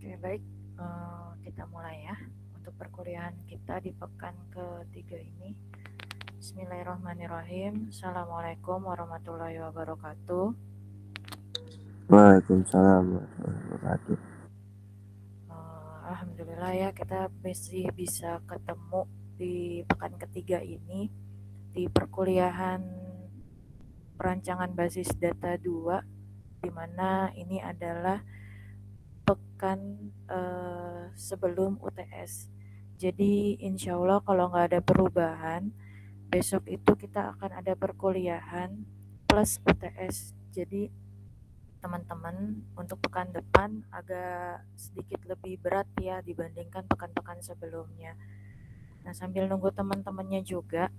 Oke, baik. Kita mulai ya untuk perkuliahan kita di pekan ketiga ini. Bismillahirrahmanirrahim. Assalamualaikum warahmatullahi wabarakatuh. Waalaikumsalam warahmatullahi wabarakatuh. Alhamdulillah ya, kita masih bisa ketemu di pekan ketiga ini di perkuliahan perancangan basis data 2, di mana ini adalah pekan sebelum UTS. Jadi insya Allah kalau nggak ada perubahan, besok itu kita akan ada perkuliahan plus UTS. Jadi teman-teman untuk pekan depan agak sedikit lebih berat ya dibandingkan pekan-pekan sebelumnya. Nah, sambil nunggu teman-temannya juga,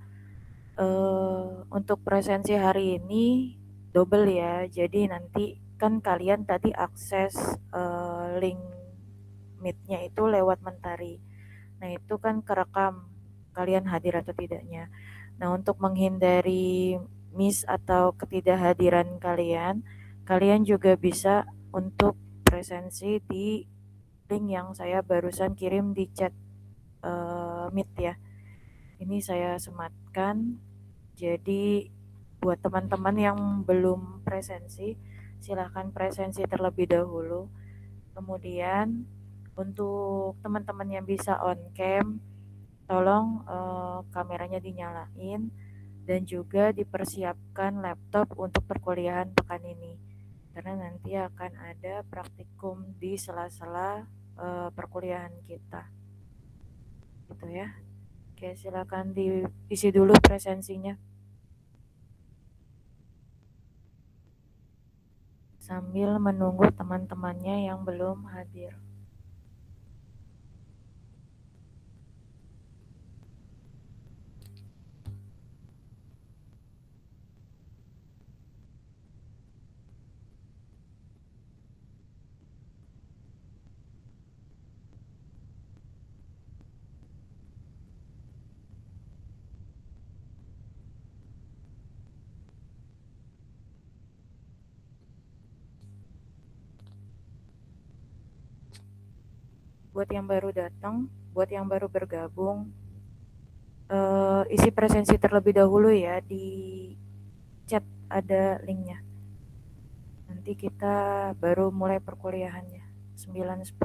untuk presensi hari ini double ya. Jadi nanti kan kalian tadi akses link meet-nya itu lewat Mentari. Nah, itu kan kerekam kalian hadir atau tidaknya. Nah, untuk menghindari miss atau ketidakhadiran kalian, kalian juga bisa untuk presensi di link yang saya barusan kirim di chat Meet ya. Ini saya sematkan. Jadi buat teman-teman yang belum presensi, silahkan presensi terlebih dahulu. Kemudian untuk teman-teman yang bisa on cam, tolong kameranya dinyalain dan juga dipersiapkan laptop untuk perkuliahan pekan ini. Karena nanti akan ada praktikum di sela-sela perkuliahan kita. Gitu ya. Oke, silakan diisi dulu presensinya. Sambil menunggu teman-temannya yang belum hadir. Buat yang baru datang, buat yang baru bergabung, isi presensi terlebih dahulu ya, di chat ada linknya. Nanti kita baru mulai perkuliahannya 9.10.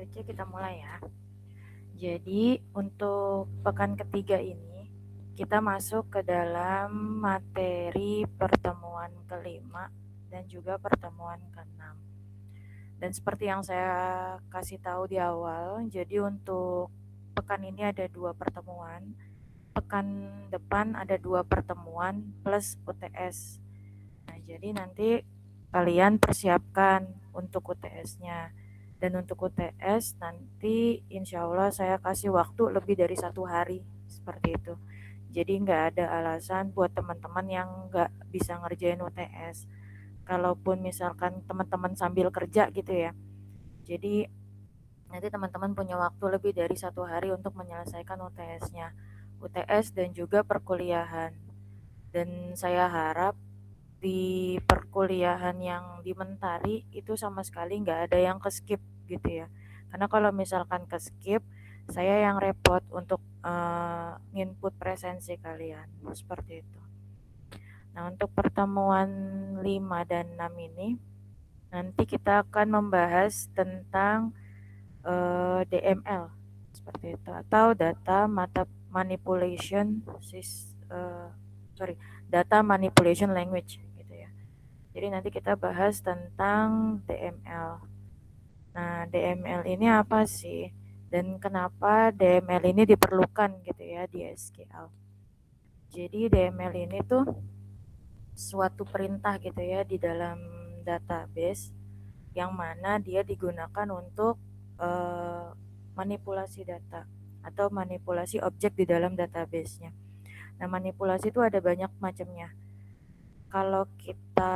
Oke, kita mulai ya. Jadi untuk pekan ketiga ini kita masuk ke dalam materi pertemuan kelima dan juga pertemuan keenam. Dan seperti yang saya kasih tahu di awal, jadi untuk pekan ini ada 2 pertemuan, pekan depan ada 2 pertemuan plus UTS. Nah, jadi nanti kalian persiapkan untuk UTS-nya. Dan untuk UTS nanti insya Allah saya kasih waktu lebih dari 1 hari, seperti itu. Jadi nggak ada alasan buat teman-teman yang nggak bisa ngerjain UTS. Kalaupun misalkan teman-teman sambil kerja gitu ya, jadi nanti teman-teman punya waktu lebih dari 1 hari untuk menyelesaikan UTS-nya, UTS dan juga perkuliahan. Dan saya harap di perkuliahan yang di Mentari itu sama sekali nggak ada yang ke skip gitu ya. Karena kalau misalkan ke skip, saya yang repot untuk nginput presensi kalian, seperti itu. Nah, untuk pertemuan 5 dan 6 ini nanti kita akan membahas tentang DML seperti itu, atau manipulation data manipulation language gitu ya. Jadi nanti kita bahas tentang DML. Nah, DML ini apa sih? Dan kenapa DML ini diperlukan gitu ya di SQL. Jadi DML ini tuh suatu perintah gitu ya di dalam database yang mana dia digunakan untuk manipulasi data atau manipulasi objek di dalam database-nya. Nah, manipulasi itu ada banyak macamnya. Kalau kita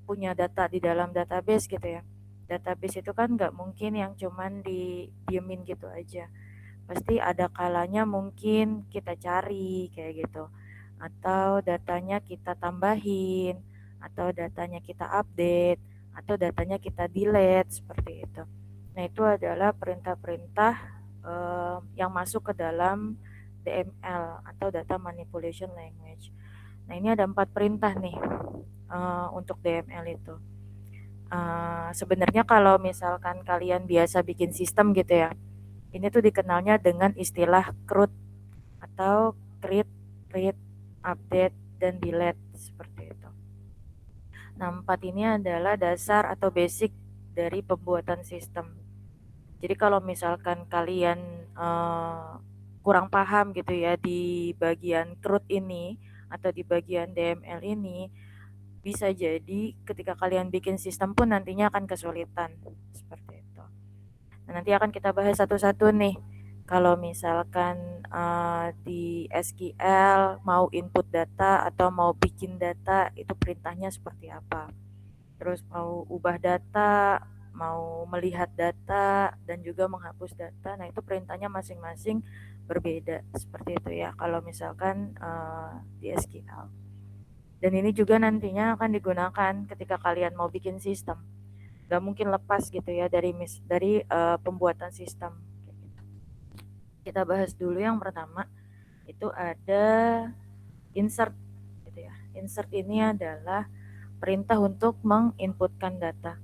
punya data di dalam database gitu ya, database itu kan nggak mungkin yang cuman diemin gitu aja. Pasti ada kalanya mungkin kita cari kayak gitu, atau datanya kita tambahin, atau datanya kita update, atau datanya kita delete, seperti itu. Nah, itu adalah perintah-perintah yang masuk ke dalam DML atau Data Manipulation Language. Nah, ini ada 4 perintah nih untuk DML itu. Sebenarnya kalau misalkan kalian biasa bikin sistem gitu ya, ini tuh dikenalnya dengan istilah CRUD atau create, read, update, dan delete, seperti itu. Nah, 4 ini adalah dasar atau basic dari pembuatan sistem. Jadi kalau misalkan kalian kurang paham gitu ya di bagian CRUD ini atau di bagian DML ini, bisa jadi ketika kalian bikin sistem pun nantinya akan kesulitan, seperti itu. Nah, nanti akan kita bahas satu-satu nih. Kalau misalkan di SQL mau input data atau mau bikin data, itu perintahnya seperti apa. Terus mau ubah data, mau melihat data, dan juga menghapus data. Nah, itu perintahnya masing-masing berbeda, seperti itu ya kalau misalkan di SQL. Dan ini juga nantinya akan digunakan ketika kalian mau bikin sistem. Gak mungkin lepas gitu ya dari pembuatan sistem. Kita bahas dulu yang pertama, itu ada insert gitu ya. Insert ini adalah perintah untuk menginputkan data.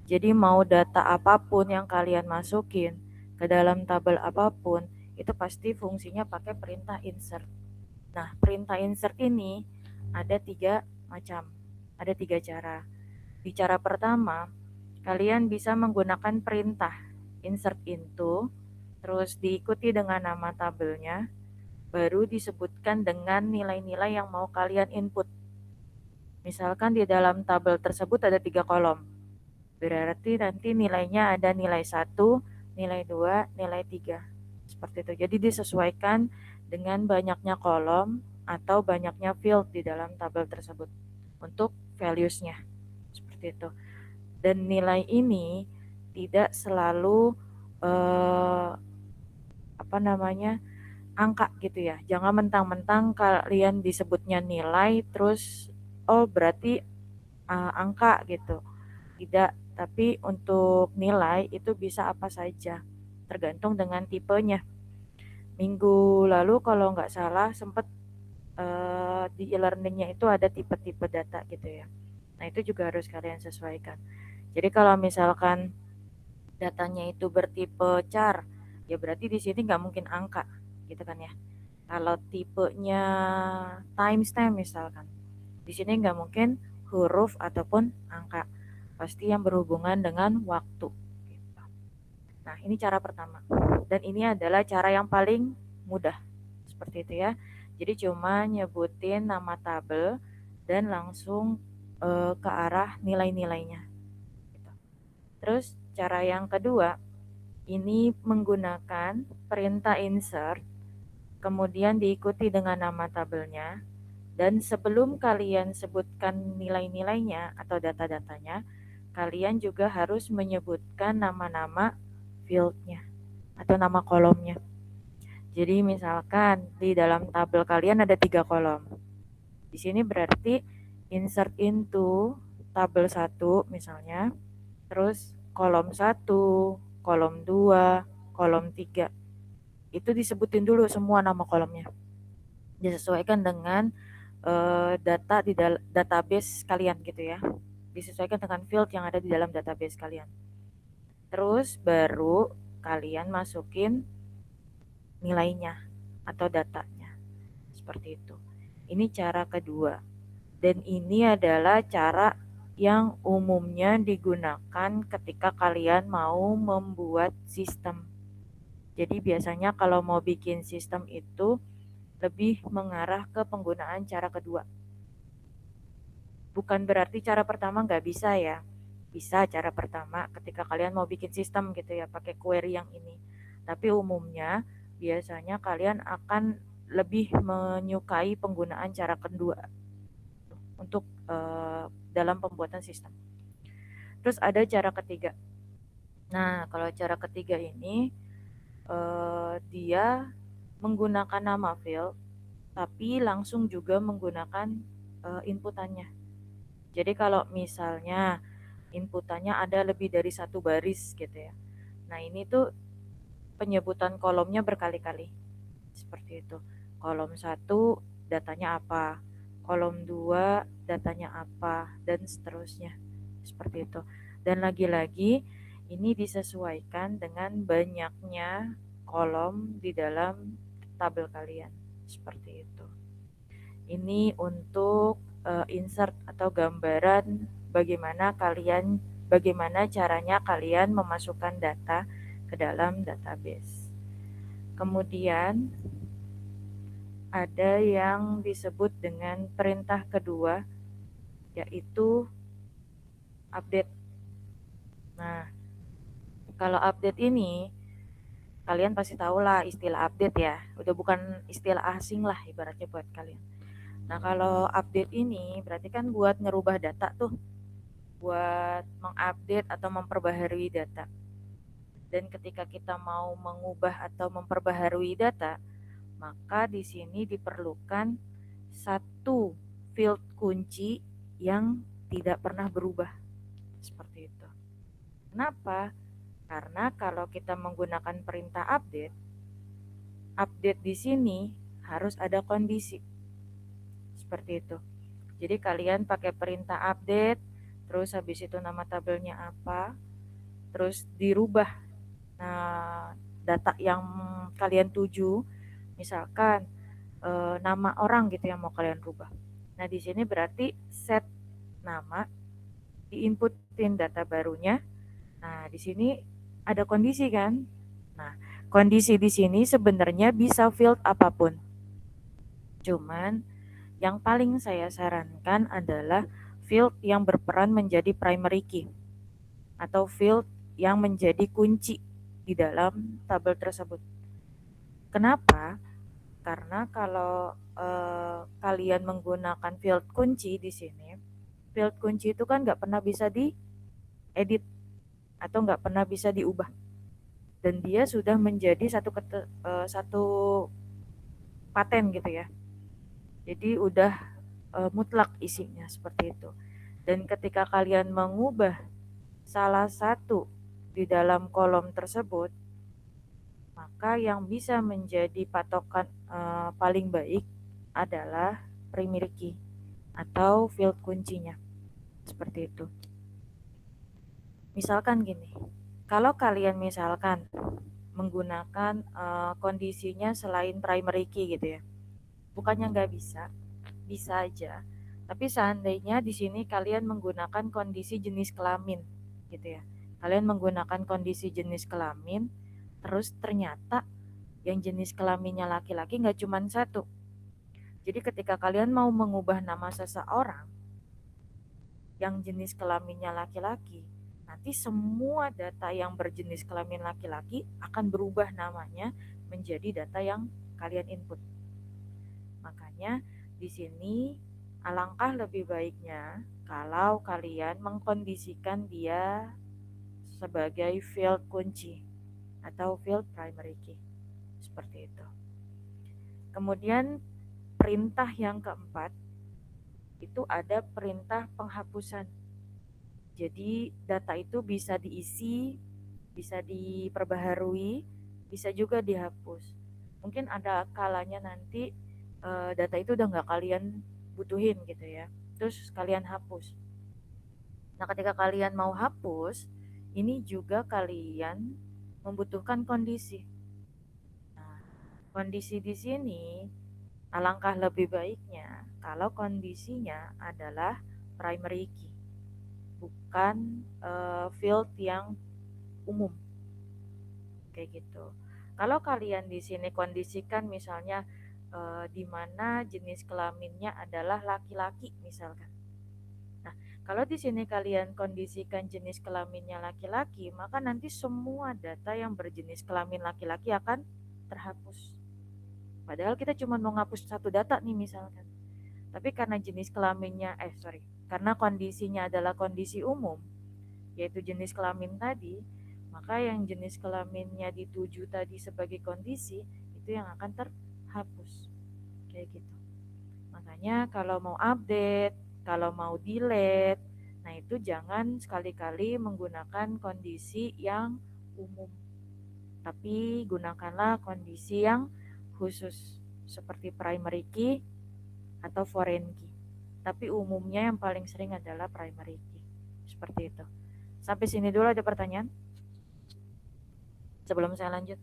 Jadi mau data apapun yang kalian masukin ke dalam tabel apapun, itu pasti fungsinya pakai perintah insert. Nah, perintah insert ini ada 3 macam, ada 3 cara. Di cara pertama, kalian bisa menggunakan perintah insert into, terus diikuti dengan nama tabelnya, baru disebutkan dengan nilai-nilai yang mau kalian input. Misalkan di dalam tabel tersebut ada 3 kolom, berarti nanti nilainya ada nilai 1, nilai 2, nilai 3. Seperti itu. Jadi disesuaikan dengan banyaknya kolom atau banyaknya field di dalam tabel tersebut untuk values-nya. Seperti itu. Dan nilai ini tidak selalu angka gitu ya. Jangan mentang-mentang kalian disebutnya nilai terus berarti angka gitu. Tidak, tapi untuk nilai itu bisa apa saja, tergantung dengan tipenya. Minggu lalu kalau nggak salah sempat di e-learningnya itu ada tipe-tipe data gitu ya. Nah, itu juga harus kalian sesuaikan. Jadi kalau misalkan datanya itu bertipe char, ya berarti di sini nggak mungkin angka, gitu kan ya. Kalau tipenya timestamp misalkan, di sini nggak mungkin huruf ataupun angka, pasti yang berhubungan dengan waktu. Gitu. Nah, ini cara pertama. Dan ini adalah cara yang paling mudah. Seperti itu ya. Jadi cuma nyebutin nama tabel dan langsung ke arah nilai-nilainya. Gitu. Terus cara yang kedua, ini menggunakan perintah insert, kemudian diikuti dengan nama tabelnya, dan sebelum kalian sebutkan nilai-nilainya atau data-datanya, kalian juga harus menyebutkan nama-nama fieldnya atau nama kolomnya. Jadi misalkan di dalam tabel kalian ada 3 kolom. Di sini berarti insert into tabel 1 misalnya, terus kolom 1, kolom 2, kolom 3. Itu disebutin dulu semua nama kolomnya. Disesuaikan dengan data di database kalian gitu ya. Disesuaikan dengan field yang ada di dalam database kalian. Terus baru kalian masukin nilainya atau datanya. Seperti itu. Ini cara kedua. Dan ini adalah cara yang umumnya digunakan ketika kalian mau membuat sistem. Jadi biasanya kalau mau bikin sistem itu lebih mengarah ke penggunaan cara kedua. Bukan berarti cara pertama nggak bisa ya. Bisa cara pertama ketika kalian mau bikin sistem gitu ya, pakai query yang ini. Tapi umumnya biasanya kalian akan lebih menyukai penggunaan cara kedua untuk dalam pembuatan sistem. Terus ada cara ketiga. Nah, kalau cara ketiga ini dia menggunakan nama field, tapi langsung juga menggunakan inputannya. Jadi kalau misalnya inputannya ada lebih dari 1 baris gitu ya. Nah ini tuh penyebutan kolomnya berkali-kali. Seperti itu. Kolom 1 datanya apa, kolom 2 datanya apa, dan seterusnya. Seperti itu. Dan lagi-lagi ini disesuaikan dengan banyaknya kolom di dalam tabel kalian. Seperti itu. Ini untuk insert atau gambaran bagaimana caranya kalian memasukkan data ke dalam database. Kemudian ada yang disebut dengan perintah kedua, yaitu update. Nah, kalau update ini kalian pasti tahu lah istilah update ya, udah bukan istilah asing lah ibaratnya buat kalian. Nah, kalau update ini berarti kan buat ngerubah data tuh, buat mengupdate atau memperbaharui data. Dan ketika kita mau mengubah atau memperbaharui data, maka di sini diperlukan satu field kunci yang tidak pernah berubah. Seperti itu. Kenapa? Karena kalau kita menggunakan perintah update, update di sini harus ada kondisi. Seperti itu. Jadi kalian pakai perintah update, terus habis itu nama tabelnya apa, terus dirubah. Nah, data yang kalian tuju, misalkan nama orang gitu yang mau kalian rubah. Nah, di sini berarti set nama, diinputin data barunya. Nah, di sini ada kondisi kan? Nah, kondisi di sini sebenarnya bisa field apapun. Cuman yang paling saya sarankan adalah field yang berperan menjadi primary key atau field yang menjadi kunci di dalam tabel tersebut. Kenapa? Karena kalau kalian menggunakan field kunci di sini, field kunci itu kan nggak pernah bisa diedit atau nggak pernah bisa diubah, dan dia sudah menjadi satu paten gitu ya. Jadi udah mutlak isinya seperti itu. Dan ketika kalian mengubah salah satu di dalam kolom tersebut, maka yang bisa menjadi patokan paling baik adalah primary key atau field kuncinya. Seperti itu. Misalkan gini, kalau kalian misalkan menggunakan kondisinya selain primary key gitu ya, bukannya nggak bisa, bisa aja. Tapi seandainya di sini kalian menggunakan kondisi jenis kelamin gitu ya. Kalian menggunakan kondisi jenis kelamin, terus ternyata yang jenis kelaminnya laki-laki nggak cuma satu. Jadi ketika kalian mau mengubah nama seseorang yang jenis kelaminnya laki-laki, nanti semua data yang berjenis kelamin laki-laki akan berubah namanya menjadi data yang kalian input. Makanya di sini alangkah lebih baiknya kalau kalian mengkondisikan dia sebagai field kunci atau field primary key. Seperti itu. Kemudian perintah yang keempat itu ada perintah penghapusan. Jadi data itu bisa diisi, bisa diperbaharui, bisa juga dihapus. Mungkin ada kalanya nanti data itu udah nggak kalian butuhin gitu ya, terus kalian hapus. Nah ketika kalian mau hapus, ini juga kalian membutuhkan kondisi. Nah, kondisi di sini alangkah lebih baiknya kalau kondisinya adalah primary key, bukan field yang umum kayak gitu. Kalau kalian di sini kondisikan misalnya di mana jenis kelaminnya adalah laki-laki misalkan. Nah, kalau di sini kalian kondisikan jenis kelaminnya laki-laki, maka nanti semua data yang berjenis kelamin laki-laki akan terhapus. Padahal kita cuma mau ngapus satu data nih misalkan. Tapi karena jenis kelaminnya, karena kondisinya adalah kondisi umum, yaitu jenis kelamin tadi, maka yang jenis kelaminnya dituju tadi sebagai kondisi, itu yang akan terhapus. Kayak gitu. Makanya kalau mau update, kalau mau delete, nah itu jangan sekali-kali menggunakan kondisi yang umum. Tapi gunakanlah kondisi yang khusus, seperti primary key atau foreign key. Tapi umumnya yang paling sering adalah primary key. Seperti itu. Sampai sini dulu ada pertanyaan? Sebelum saya lanjut.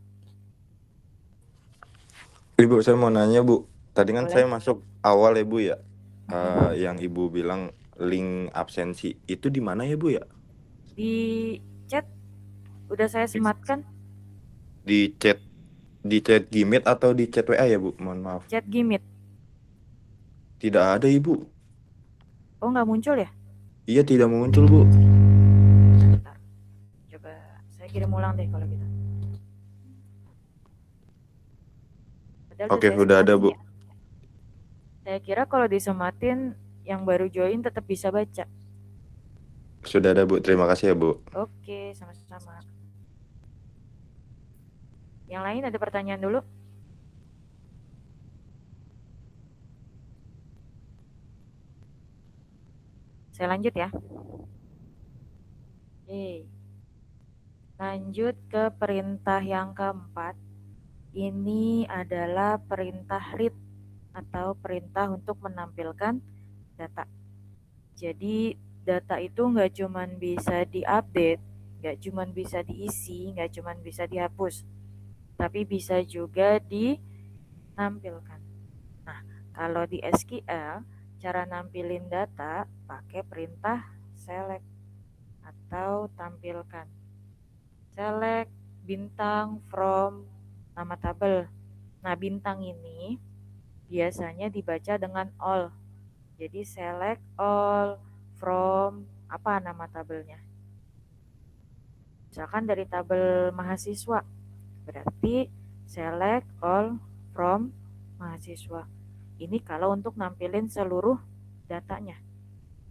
Ibu, saya mau nanya, Bu. Tadi kan Boleh. saya masuk awal ya, Bu ya. Yang Ibu bilang link absensi. Itu di mana ya, Bu ya? Di chat udah saya Di, sematkan. di chat di chat Gmeet atau di chat WA ya, Bu? Mohon maaf. Chat Gmeet. Tidak ada, Ibu. Oh nggak muncul ya? Iya, tidak muncul, Bu. Bentar. Coba saya kirim ulang deh kalau gitu. Padahal udah Oke, saya udah ada, sematin Bu. ya. Saya kira kalau disematin yang baru join tetap bisa baca. Sudah ada, Bu. Terima kasih ya, Bu. Oke, sama-sama. Yang lain ada pertanyaan dulu? Saya lanjut ya. Oke. Lanjut ke perintah yang keempat. Ini adalah perintah read atau perintah untuk menampilkan data. Jadi data itu nggak cuma bisa diupdate, nggak cuma bisa diisi, nggak cuma bisa dihapus, tapi bisa juga ditampilkan. Nah, kalau di SQL, cara nampilin data pakai perintah select atau tampilkan. Select bintang from nama tabel. Nah, bintang ini biasanya dibaca dengan all. Jadi select all from apa nama tabelnya. Misalkan dari tabel mahasiswa, berarti select all from mahasiswa. Ini kalau untuk nampilin seluruh datanya.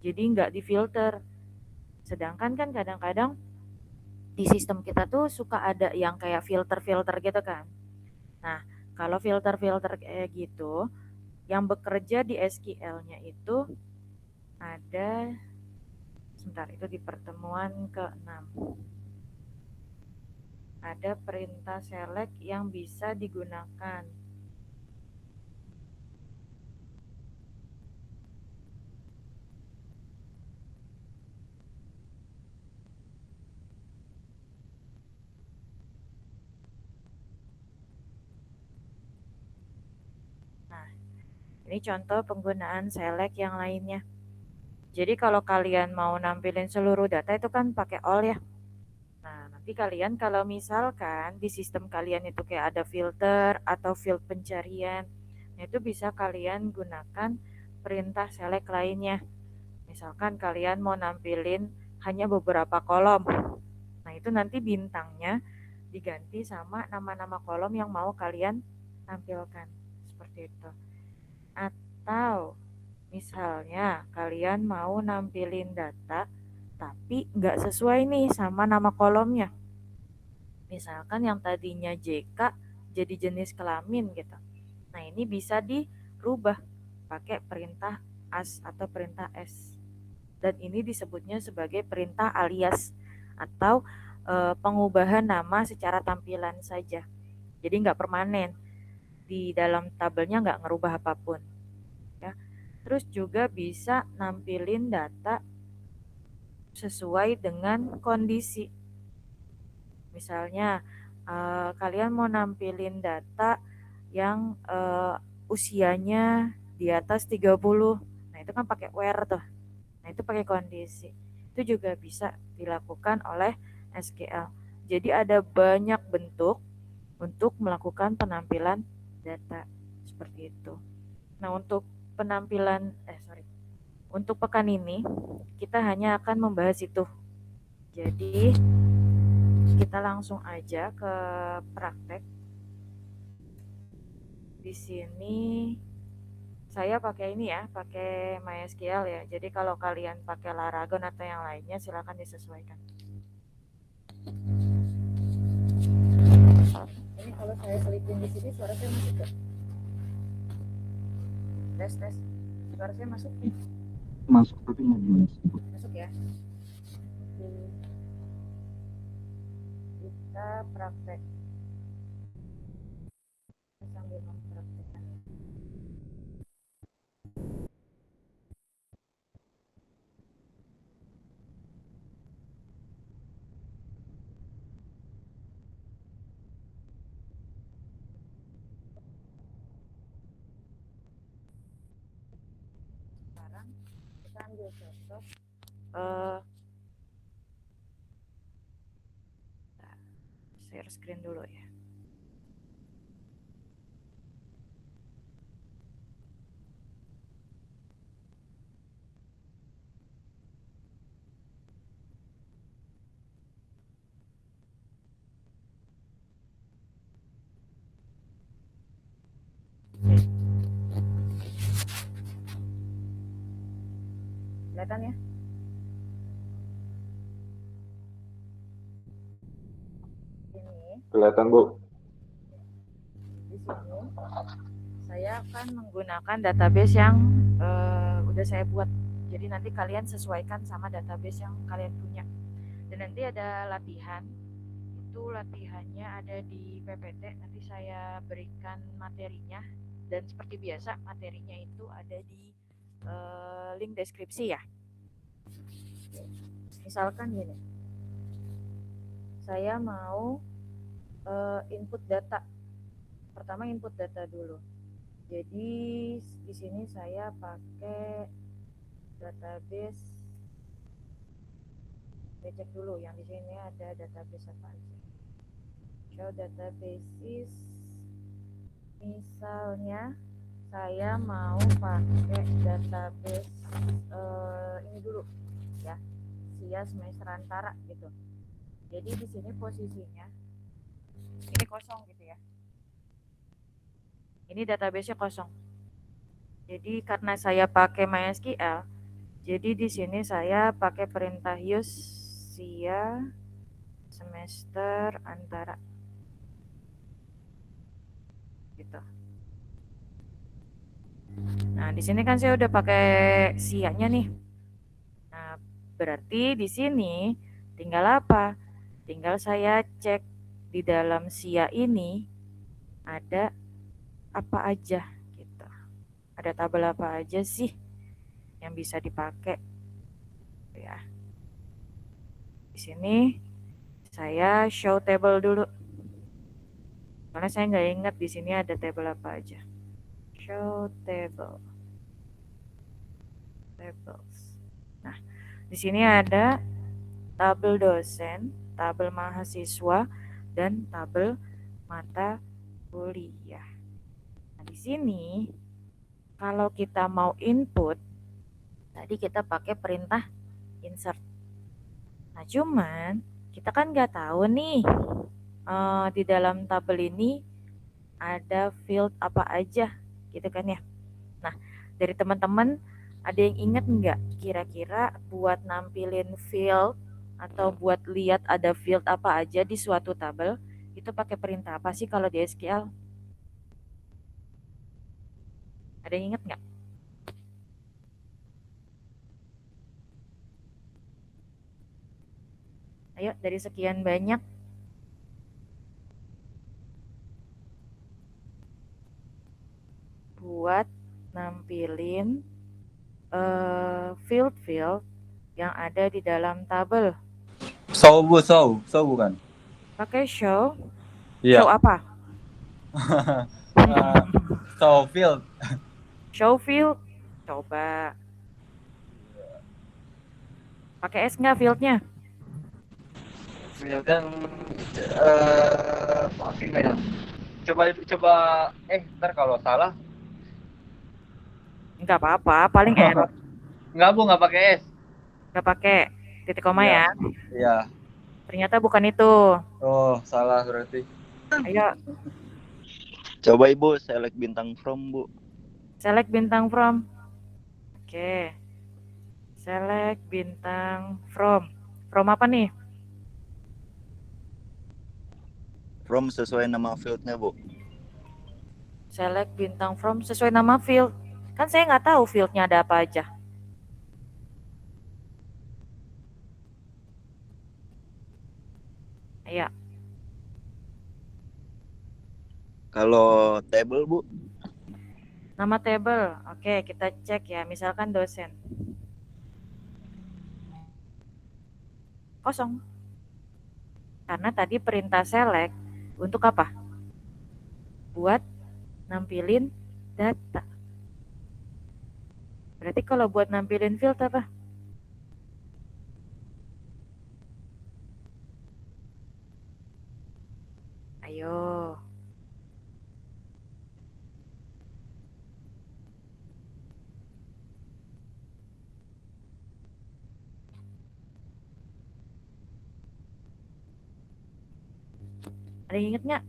Jadi nggak difilter. Sedangkan kan kadang-kadang di sistem kita tuh suka ada yang kayak filter-filter gitu kan. Nah, kalau filter-filter kayak gitu, yang bekerja di SQL-nya itu ada, sebentar, itu di pertemuan ke-6. Ada perintah select yang bisa digunakan. Ini contoh penggunaan select yang lainnya. Jadi kalau kalian mau nampilin seluruh data itu kan pakai all ya. Nah, nanti kalian kalau misalkan di sistem kalian itu kayak ada filter atau field pencarian, nah itu bisa kalian gunakan perintah select lainnya. Misalkan kalian mau nampilin hanya beberapa kolom. Nah, itu nanti bintangnya diganti sama nama-nama kolom yang mau kalian tampilkan. Seperti itu. Atau misalnya kalian mau nampilin data tapi nggak sesuai nih sama nama kolomnya. Misalkan yang tadinya JK jadi jenis kelamin gitu. Nah, ini bisa dirubah pakai perintah as atau perintah s. Dan ini disebutnya sebagai perintah alias atau pengubahan nama secara tampilan saja. Jadi nggak permanen. Di dalam tabelnya nggak ngerubah apapun. Ya. Terus juga bisa nampilin data sesuai dengan kondisi. Misalnya kalian mau nampilin data yang usianya di atas 30. Nah, itu kan pakai where tuh. Nah, itu pakai kondisi. Itu juga bisa dilakukan oleh SQL. Jadi ada banyak bentuk untuk melakukan penampilan data seperti itu. Nah, untuk penampilan untuk pekan ini kita hanya akan membahas itu. Jadi kita langsung aja ke praktek. Di sini saya pakai ini ya, pakai MySQL ya. Jadi kalau kalian pakai Laragon atau yang lainnya silakan disesuaikan. Ini kalau saya selipin di sini suara saya masuk gak? Tes. Suara saya masuk? Masuk tapi nggak jelas. Masuk ya. Kita praktek sambil mempraktekkan. Sekarang kita ambil contoh share screen dulu ya. Kelihatan ya? Ini Kelihatan, Bu. di sini saya akan menggunakan database yang udah saya buat. Jadi nanti kalian sesuaikan sama database yang kalian punya. Dan nanti ada latihan. Itu latihannya ada di PPT. Nanti saya berikan materinya. Dan seperti biasa materinya itu ada di link deskripsi ya. Misalkan gini. Saya mau input data. Pertama input data dulu. Jadi di sini saya pakai database. Saya cek dulu yang di sini ada database apa aja. Show databases. Misalnya saya mau pakai database ini dulu ya, SIA semester antara gitu. Jadi di sini posisinya ini kosong gitu ya. Ini database-nya kosong. Jadi karena saya pakai MySQL, jadi di sini saya pakai perintah use SIA semester antara gitu. Nah, di sini kan saya udah pakai SIA-nya nih. Nah, berarti di sini tinggal apa? Tinggal saya cek di dalam SIA ini ada apa aja gitu. Ada tabel apa aja sih yang bisa dipakai ya. Di sini saya show table dulu. Karena saya nggak ingat di sini ada tabel apa aja. show table. Tables. Nah, di sini ada tabel dosen, tabel mahasiswa, dan tabel mata kuliah. Nah, di sini kalau kita mau input, tadi kita pakai perintah insert. Nah, cuman kita kan nggak tahu nih di dalam tabel ini ada field apa aja, gitu kan ya. Nah, dari teman-teman ada yang ingat nggak kira-kira buat nampilin field atau buat lihat ada field apa aja di suatu tabel itu pakai perintah apa sih kalau di SQL? Ada yang ingat nggak? Ayo, dari sekian banyak. Buat nampilin field-field yang ada di dalam tabel. Show bukan? Pakai show. Iya. Show apa? Show field. Show field. Coba. Pakai S nggak fieldnya? Field kan pakai nggak ya? Coba ntar kalau salah Nggak apa-apa, paling error. nggak pakai S. Nggak pakai titik koma Iya. ya. Iya. Ternyata bukan itu. Oh, salah berarti. Ayo, Coba Ibu select bintang from, Bu. select bintang from. Oke. Select bintang from. From apa nih? From sesuai nama fieldnya, Bu. Select bintang from sesuai nama field. Kan saya nggak tahu fieldnya ada apa aja. Ayo, Kalau table, Bu, nama table. Oke, kita cek ya. Misalkan dosen. Kosong. Karena tadi perintah select untuk apa? Buat nampilin data. Berarti kalau buat nampilin field apa? Ayo. Ada yang inget nggak?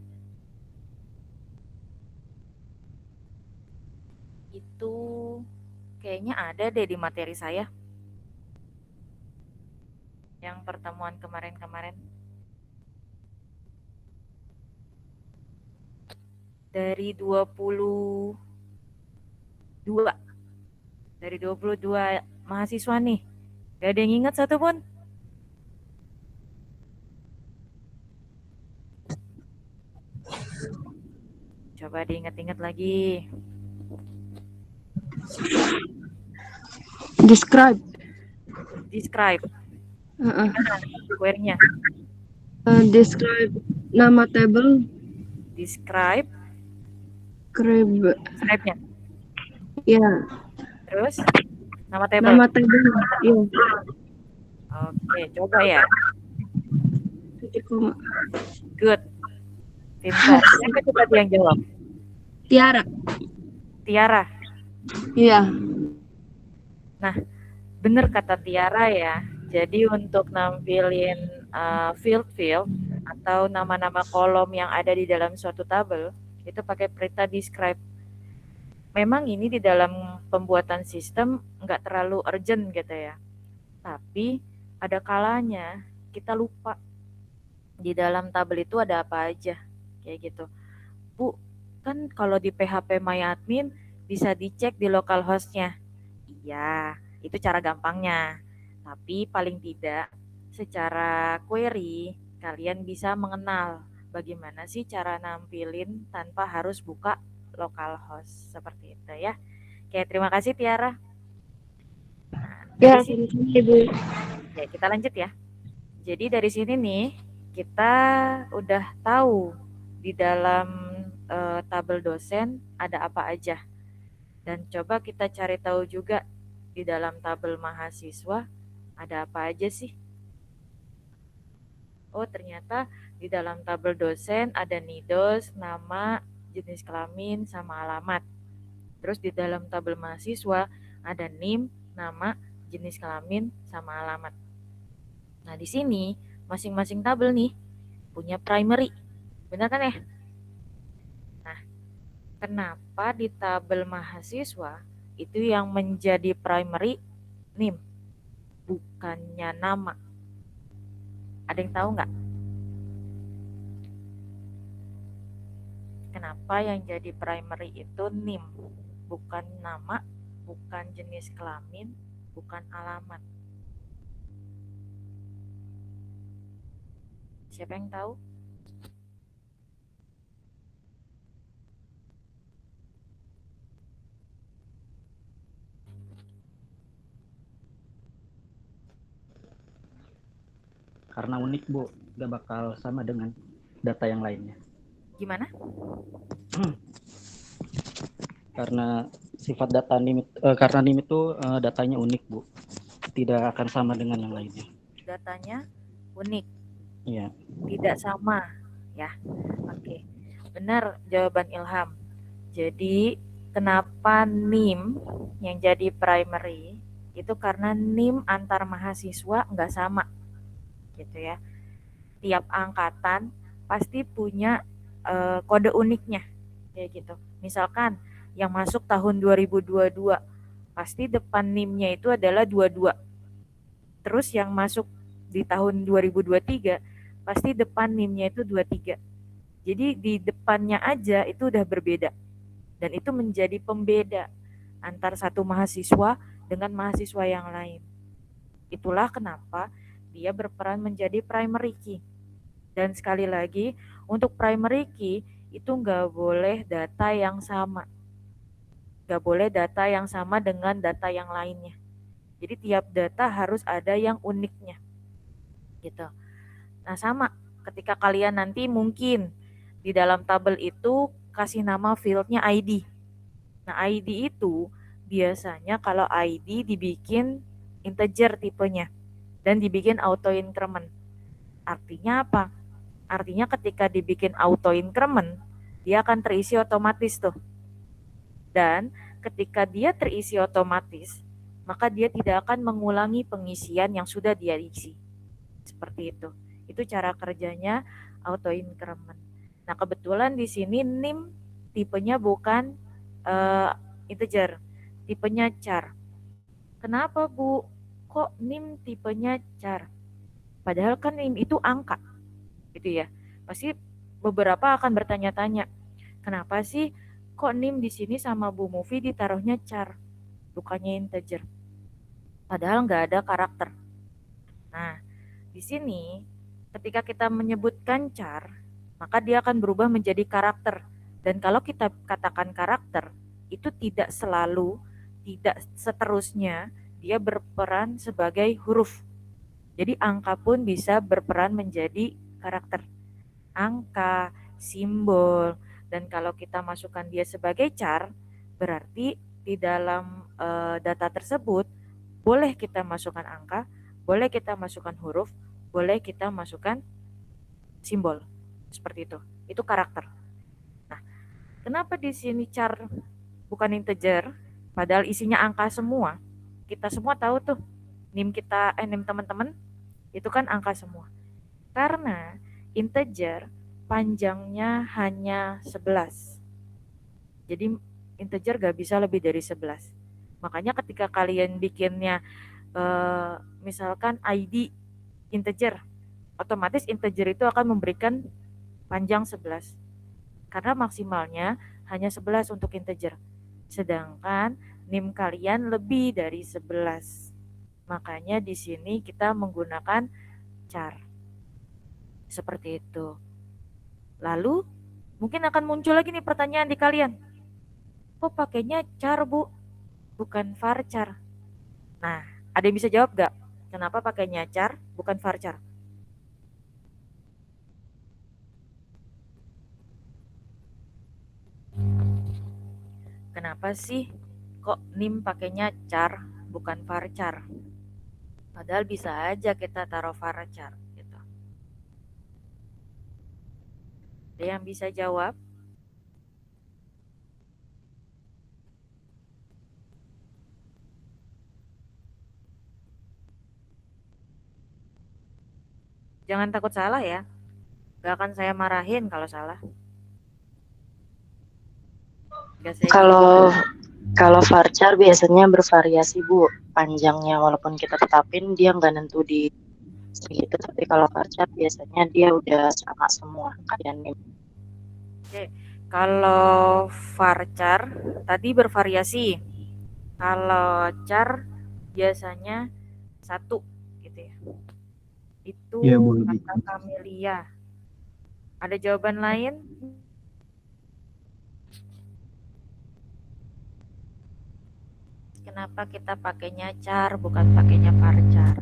Itu kayaknya ada deh di materi saya. Yang pertemuan kemarin-kemarin. Dari 22 mahasiswa nih. Gak ada yang ingat satu pun. Coba diingat-ingat lagi. Describe. Gimana query-nya? Describe nama table. Describe. Describe-nya. Ya. Terus nama table. Nama table. Iya. Oke, coba ya. Titik koma. Good. Pintar. Siapa coba yang jawab? Tiara. Tiara. Iya. Nah, bener kata Tiara ya. Jadi untuk nampilin field-field atau nama-nama kolom yang ada di dalam suatu tabel, itu pakai perintah describe. Memang ini di dalam pembuatan sistem nggak terlalu urgent gitu ya. Tapi ada kalanya kita lupa di dalam tabel itu ada apa aja. Kayak gitu. Bu, kan kalau di PHP MyAdmin bisa dicek di localhost-nya. Iya, itu cara gampangnya. Tapi paling tidak secara query kalian bisa mengenal bagaimana sih cara nampilin tanpa harus buka localhost seperti itu ya. Oke, terima kasih Tiara. Nah, Ya, dari sini, Ibu. ya, kita lanjut ya. Jadi dari sini nih kita udah tahu di dalam tabel dosen ada apa aja. Dan coba kita cari tahu juga di dalam tabel mahasiswa ada apa aja sih. Oh, ternyata di dalam tabel dosen ada NIDOS, nama, jenis kelamin, sama alamat. Terus di dalam tabel mahasiswa ada NIM, nama, jenis kelamin, sama alamat. Nah, di sini masing-masing tabel nih punya primary. Benar kan ya? Nah, kenapa di tabel mahasiswa itu yang menjadi primary NIM, bukannya nama? Ada yang tahu nggak? Kenapa yang jadi primary itu NIM, bukan nama, bukan jenis kelamin, bukan alamat? Siapa yang tahu? Karena unik, Bu, nggak bakal sama dengan data yang lainnya. Gimana? Karena sifat data NIM, karena NIM itu datanya unik, Bu, tidak akan sama dengan yang lainnya. Datanya unik, Iya. tidak sama, ya. Oke, benar jawaban Ilham. Jadi kenapa NIM yang jadi primary itu karena NIM antar mahasiswa nggak sama, gitu ya. Tiap angkatan pasti punya kode uniknya, kayak gitu. Misalkan yang masuk tahun 2022 pasti depan NIM-nya itu adalah 22. Terus yang masuk di tahun 2023 pasti depan NIM-nya itu 23. Jadi di depannya aja itu udah berbeda. Dan itu menjadi pembeda antar satu mahasiswa dengan mahasiswa yang lain. Itulah kenapa dia berperan menjadi primary key. Dan sekali lagi, untuk primary key itu nggak boleh data yang sama. Nggak boleh data yang sama dengan data yang lainnya. Jadi tiap data harus ada yang uniknya. Gitu. Nah, sama ketika kalian nanti mungkin di dalam tabel itu kasih nama fieldnya ID. Nah, ID itu biasanya kalau ID dibikin integer tipenya dan dibikin auto increment. Artinya apa? Artinya ketika dibikin auto increment, dia akan terisi otomatis tuh. Dan ketika dia terisi otomatis, maka dia tidak akan mengulangi pengisian yang sudah dia isi. Seperti itu. Itu cara kerjanya auto increment. Nah, kebetulan di sini NIM tipenya bukan integer, tipenya char. Kenapa, Bu? Kok NIM tipenya char? Padahal kan NIM itu angka. Gitu ya. Pasti beberapa akan bertanya-tanya, kenapa sih kok NIM di sini sama Bu Mufi ditaruhnya char, bukannya integer? Padahal nggak ada karakter. Nah, di sini ketika kita menyebutkan char, maka dia akan berubah menjadi karakter. Dan kalau kita katakan karakter, itu tidak selalu, tidak seterusnya dia berperan sebagai huruf. Jadi angka pun bisa berperan menjadi karakter. Angka, simbol, dan kalau kita masukkan dia sebagai char, berarti di dalam data tersebut boleh kita masukkan angka, boleh kita masukkan huruf, boleh kita masukkan simbol. Seperti itu. Itu karakter. Nah, kenapa di sini char bukan integer, padahal isinya angka semua? Kita semua tahu tuh, NIM kita, NIM teman-teman, itu kan angka semua. Karena integer panjangnya hanya 11. Jadi integer gak bisa lebih dari 11. Makanya ketika kalian bikinnya misalkan ID integer, otomatis integer itu akan memberikan panjang 11. Karena maksimalnya hanya 11 untuk integer. Sedangkan NIM kalian lebih dari 11. Makanya di sini kita menggunakan char. Seperti itu. Lalu mungkin akan muncul lagi nih pertanyaan di kalian. Kok pakainya char, Bu? Bukan varchar. Nah, ada yang bisa jawab gak? Kenapa pakainya char, bukan varchar? Kenapa sih kok NIM pakainya char bukan varchar. Padahal bisa aja kita taruh varchar gitu. Ada yang bisa jawab? Jangan takut salah ya. Gak akan saya marahin kalau salah. Gak saya Kalau varchar biasanya bervariasi Bu panjangnya, walaupun kita tetapin dia nggak nentu di segitu, tapi kalau varchar biasanya dia udah sama semua kayak NIM. Oke, kalau varchar tadi bervariasi. Kalau char biasanya 1 gitu ya. Itu Iya, Bu, lebih kata Kamelia. Ada jawaban lain? Kenapa kita pakainya char bukan pakainya varchar?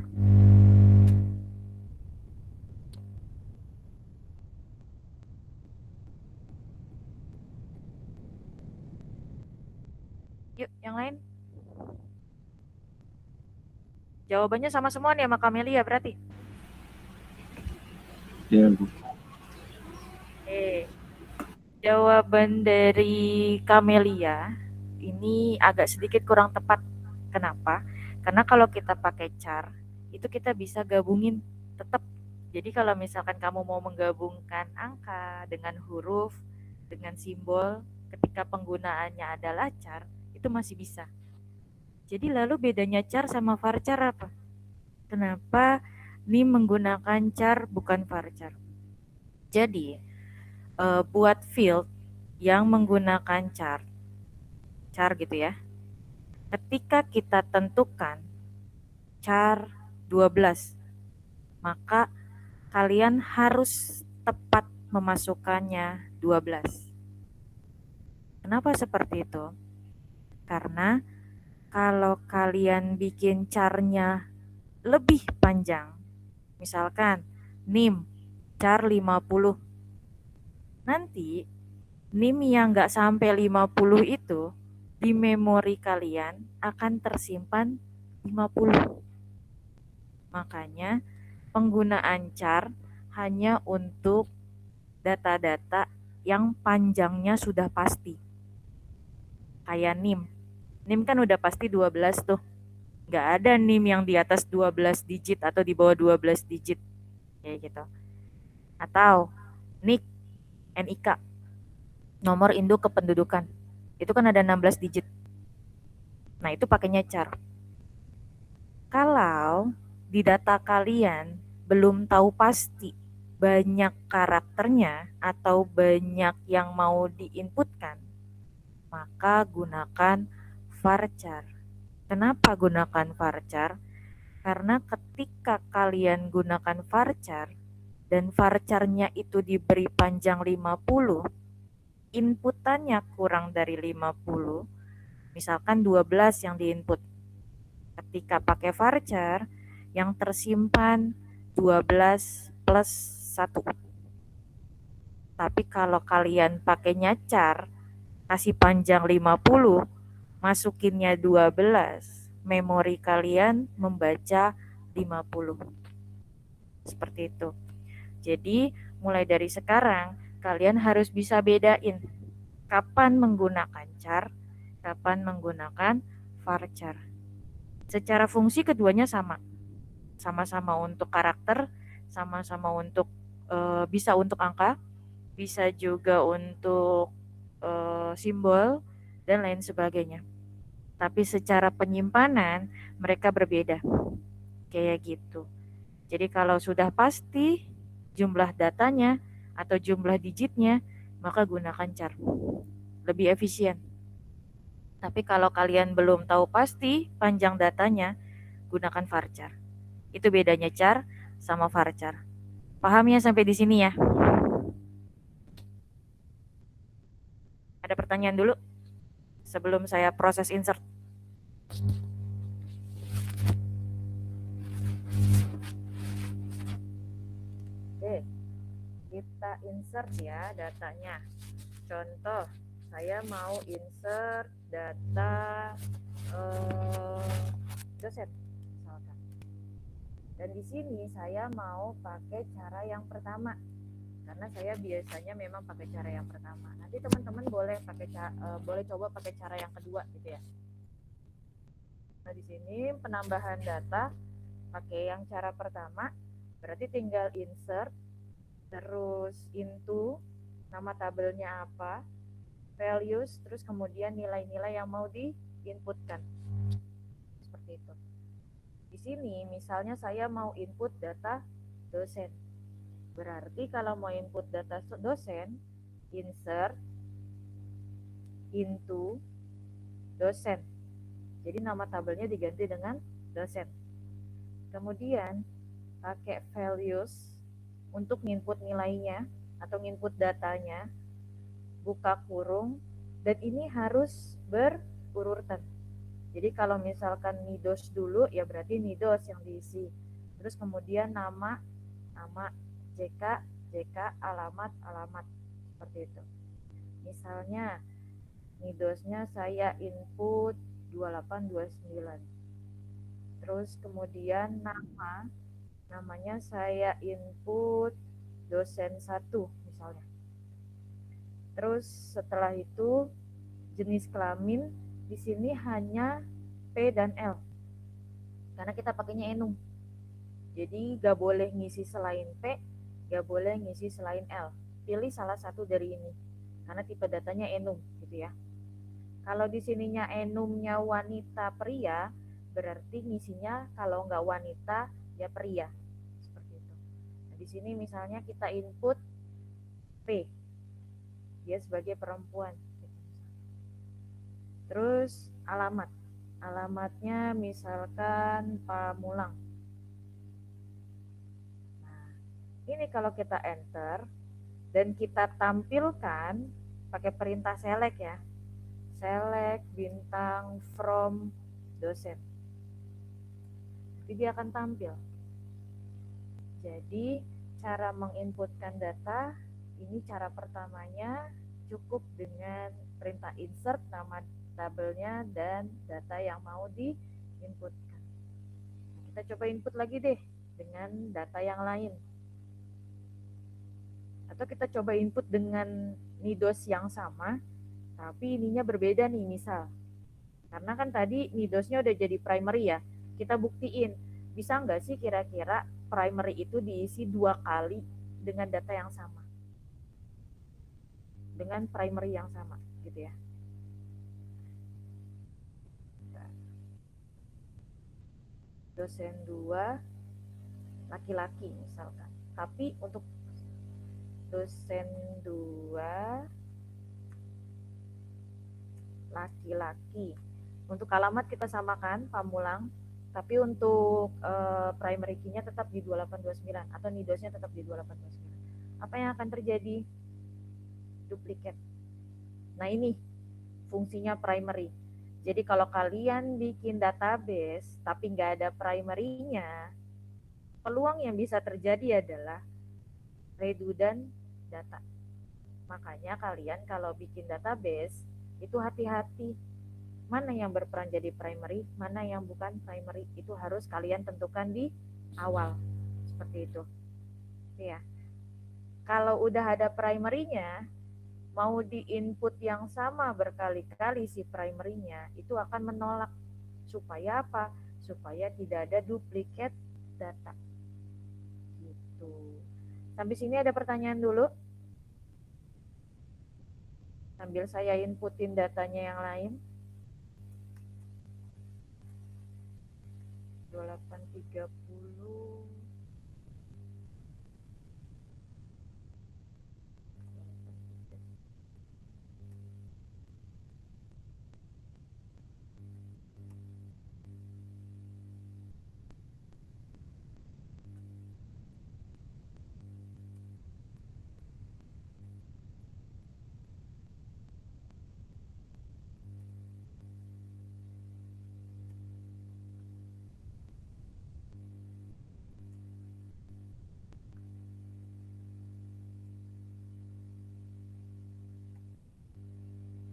Yuk, yang lain. Jawabannya sama semua nih sama Kamelia berarti. Iya, Bu. Jawaban dari Kamelia ini agak sedikit kurang tepat. Kenapa? Karena kalau kita pakai char, itu kita bisa gabungin tetap. Jadi kalau misalkan kamu mau menggabungkan angka dengan huruf, dengan simbol, ketika penggunaannya adalah char, itu masih bisa. Jadi lalu bedanya char sama varchar apa? Kenapa NIM menggunakan char bukan varchar? Jadi buat field yang menggunakan char gitu ya. Ketika kita tentukan char 12, maka kalian harus tepat memasukkannya 12. Kenapa seperti itu? Karena kalau kalian bikin charnya lebih panjang, misalkan NIM char 50, nanti NIM yang nggak sampai 50 itu di memori kalian akan tersimpan 50. Makanya penggunaan char hanya untuk data-data yang panjangnya sudah pasti. Kayak NIM. NIM kan udah pasti 12 tuh. Nggak ada NIM yang di atas 12 digit atau di bawah 12 digit. Kayak gitu. Atau NIK, NIK, nomor induk kependudukan. Itu kan ada 16 digit. Nah, itu pakainya char. Kalau di data kalian belum tahu pasti banyak karakternya atau banyak yang mau diinputkan, maka gunakan varchar. Kenapa gunakan varchar? Karena ketika kalian gunakan varchar dan varcharnya itu diberi panjang 50, inputannya kurang dari 50, misalkan 12 yang diinput. Ketika pakai varchar, yang tersimpan 12 plus 1. Tapi kalau kalian pakainya char, kasih panjang 50, masukinnya 12, memori kalian membaca 50. Seperti itu. Jadi, mulai dari sekarang, kalian harus bisa bedain kapan menggunakan char, kapan menggunakan varchar. Secara fungsi keduanya sama. Sama-sama untuk karakter, sama-sama untuk bisa untuk angka, bisa juga untuk simbol dan lain sebagainya. Tapi secara penyimpanan mereka berbeda. Kayak gitu. Jadi kalau sudah pasti jumlah datanya atau jumlah digitnya, maka gunakan char. Lebih efisien. Tapi kalau kalian belum tahu pasti panjang datanya, gunakan varchar. Itu bedanya char sama varchar. Paham ya sampai di sini ya? Ada pertanyaan dulu sebelum saya proses insert. Oke, kita insert ya datanya. Contoh, saya mau insert data dosen misalkan. Dan di sini saya mau pakai cara yang pertama karena saya biasanya memang pakai cara yang pertama. Nanti teman-teman boleh boleh coba pakai cara yang kedua gitu ya. Nah, di sini penambahan data pakai yang cara pertama, berarti tinggal insert, terus into, nama tabelnya apa, values, terus kemudian nilai-nilai yang mau diinputkan. Seperti itu. Di sini misalnya saya mau input data dosen. Berarti kalau mau input data dosen, insert, into, dosen. Jadi nama tabelnya diganti dengan dosen. Kemudian pakai values untuk nginput nilainya atau nginput datanya, buka kurung, dan ini harus berurutan. Jadi kalau misalkan nidos dulu ya berarti nidos yang diisi. Terus kemudian nama JK, alamat, seperti itu. Misalnya nidosnya saya input 2829. Terus kemudian namanya saya input dosen 1 misalnya. Terus setelah itu jenis kelamin di sini hanya P dan L. Karena kita pakainya enum. Jadi gak boleh ngisi selain P, gak boleh ngisi selain L. Pilih salah satu dari ini. Karena tipe datanya enum gitu ya. Kalau di sininya enumnya wanita pria, berarti ngisinya kalau nggak wanita ya pria, seperti itu. Nah, di sini misalnya kita input P, dia sebagai perempuan. Terus alamatnya misalkan Pamulang. Nah, ini kalau kita enter dan kita tampilkan pakai perintah select ya, select bintang from dosen. Dia akan tampil. Jadi cara menginputkan data ini cara pertamanya cukup dengan perintah insert, nama tabelnya dan data yang mau diinputkan. Kita coba input lagi deh dengan data yang lain. Atau kita coba input dengan nidos yang sama, tapi ininya berbeda nih misal. Karena kan tadi nidosnya udah jadi primary ya. Kita buktiin, bisa nggak sih kira-kira primary itu diisi 2 kali dengan data yang sama. Dengan primary yang sama gitu ya. Dosen 2 laki-laki misalkan. Tapi untuk dosen 2 laki-laki. Untuk alamat kita samakan Pamulang, tapi untuk primary key-nya tetap di 2829 atau nidosnya tetap di 2829. Apa yang akan terjadi? Duplikat. Nah, ini fungsinya primary. Jadi kalau kalian bikin database tapi nggak ada primary-nya, peluang yang bisa terjadi adalah redundant data. Makanya kalian kalau bikin database itu hati-hati. Mana yang berperan jadi primary, mana yang bukan primary, itu harus kalian tentukan di awal. Seperti itu. Ya. Kalau udah ada primary-nya, mau di-input yang sama berkali-kali si primary-nya, itu akan menolak. Supaya apa? Supaya tidak ada duplikat data. Gitu. Sampai sini ada pertanyaan dulu? Sambil saya inputin datanya yang lain. 2830.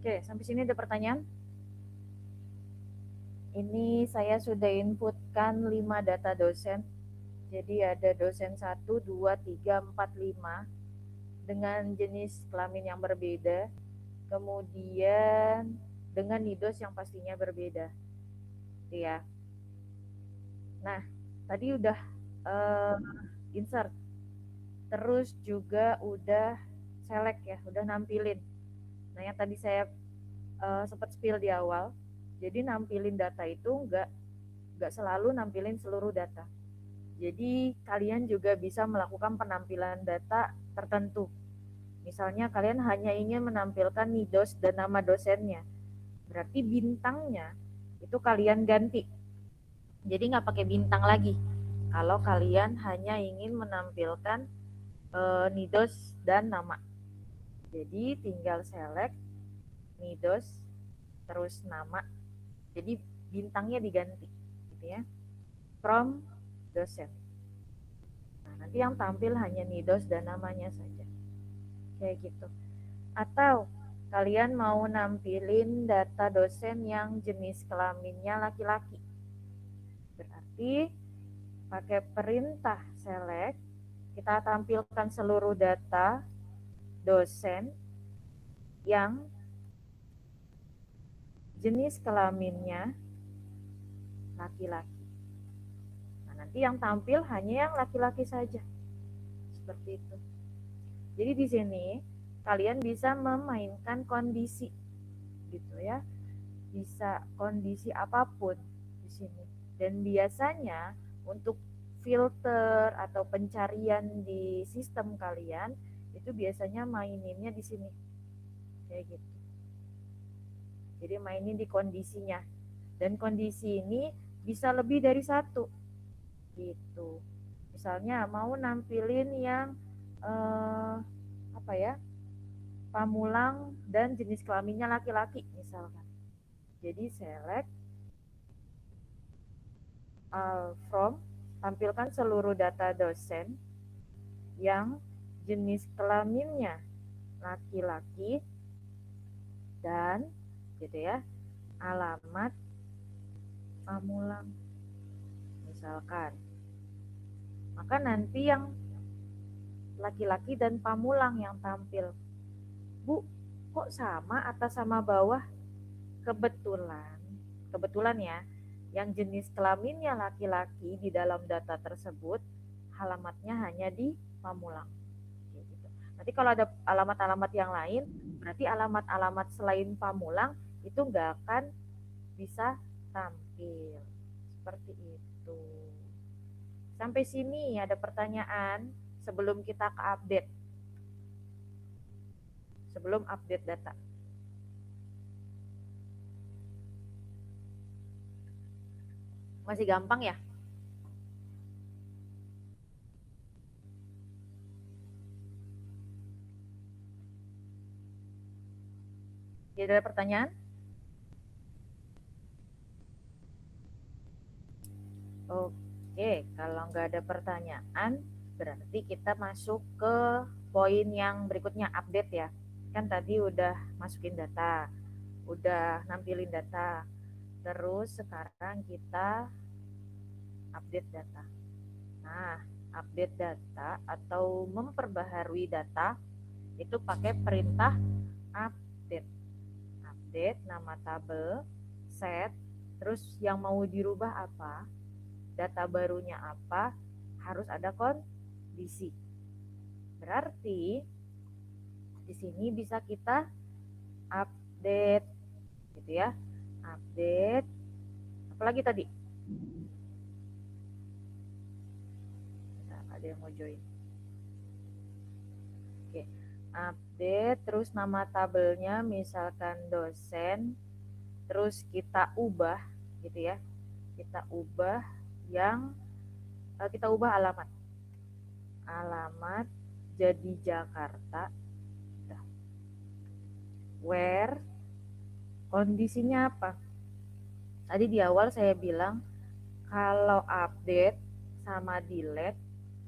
Oke, sampai sini ada pertanyaan? ini saya sudah inputkan 5 data dosen. Jadi ada dosen 1, 2, 3, 4, 5 dengan jenis kelamin yang berbeda. Kemudian dengan NIDOS yang pastinya berbeda. Gitu ya. Nah, tadi udah insert. Terus juga udah select ya, udah nampilin. Nah, yang tadi saya sempat spill di awal. Jadi nampilin data itu nggak selalu nampilin seluruh data. Jadi kalian juga bisa melakukan penampilan data tertentu. Misalnya kalian hanya ingin menampilkan NIDOS dan nama dosennya. Berarti bintangnya itu kalian ganti. Jadi nggak pakai bintang lagi. Kalau kalian hanya ingin menampilkan NIDOS dan nama. Jadi tinggal select NIDOS terus nama. Jadi bintangnya diganti gitu ya. From dosen. Nah, nanti yang tampil hanya NIDOS dan namanya saja. Kayak gitu. Atau kalian mau nampilin data dosen yang jenis kelaminnya laki-laki. Berarti pakai perintah select, kita tampilkan seluruh data dosen yang jenis kelaminnya laki-laki. Nah, nanti yang tampil hanya yang laki-laki saja. Seperti itu. Jadi di sini kalian bisa memainkan kondisi gitu ya. Bisa kondisi apapun di sini. Dan biasanya untuk filter atau pencarian di sistem kalian itu biasanya maininnya di sini. Kayak gitu. Jadi mainin di kondisinya. Dan kondisi ini bisa lebih dari satu. Gitu. Misalnya mau nampilin yang pamulang dan jenis kelaminnya laki-laki misalkan. Jadi select all from, tampilkan seluruh data dosen yang jenis kelaminnya laki-laki dan gitu ya, alamat pamulang misalkan. Maka nanti yang laki-laki dan pamulang yang tampil. Bu, kok sama atas sama bawah? Kebetulan ya, yang jenis kelaminnya laki-laki di dalam data tersebut alamatnya hanya di pamulang. Gitu. Nanti kalau ada alamat-alamat yang lain, berarti alamat-alamat selain pamulang itu nggak akan bisa tampil. Seperti itu. Sampai sini ada pertanyaan sebelum kita ke update. Sebelum update data. Masih gampang ya? Jadi ada pertanyaan? Oke, kalau nggak ada pertanyaan, berarti kita masuk ke poin yang berikutnya, update ya. Kan tadi udah masukin data, udah nampilin data. Terus sekarang kita update data. Nah, update data atau memperbaharui data itu pakai perintah update. Update nama tabel, set, terus yang mau dirubah apa, data barunya apa, harus ada kondisi. Berarti di sini bisa kita update gitu ya. Update. Apalagi tadi? Nah, ada yang mau join. Oke. Update terus nama tabelnya misalkan dosen. Terus kita ubah gitu ya. Kita ubah alamat. Alamat jadi Jakarta. Where kondisinya apa? Tadi di awal saya bilang kalau update sama delete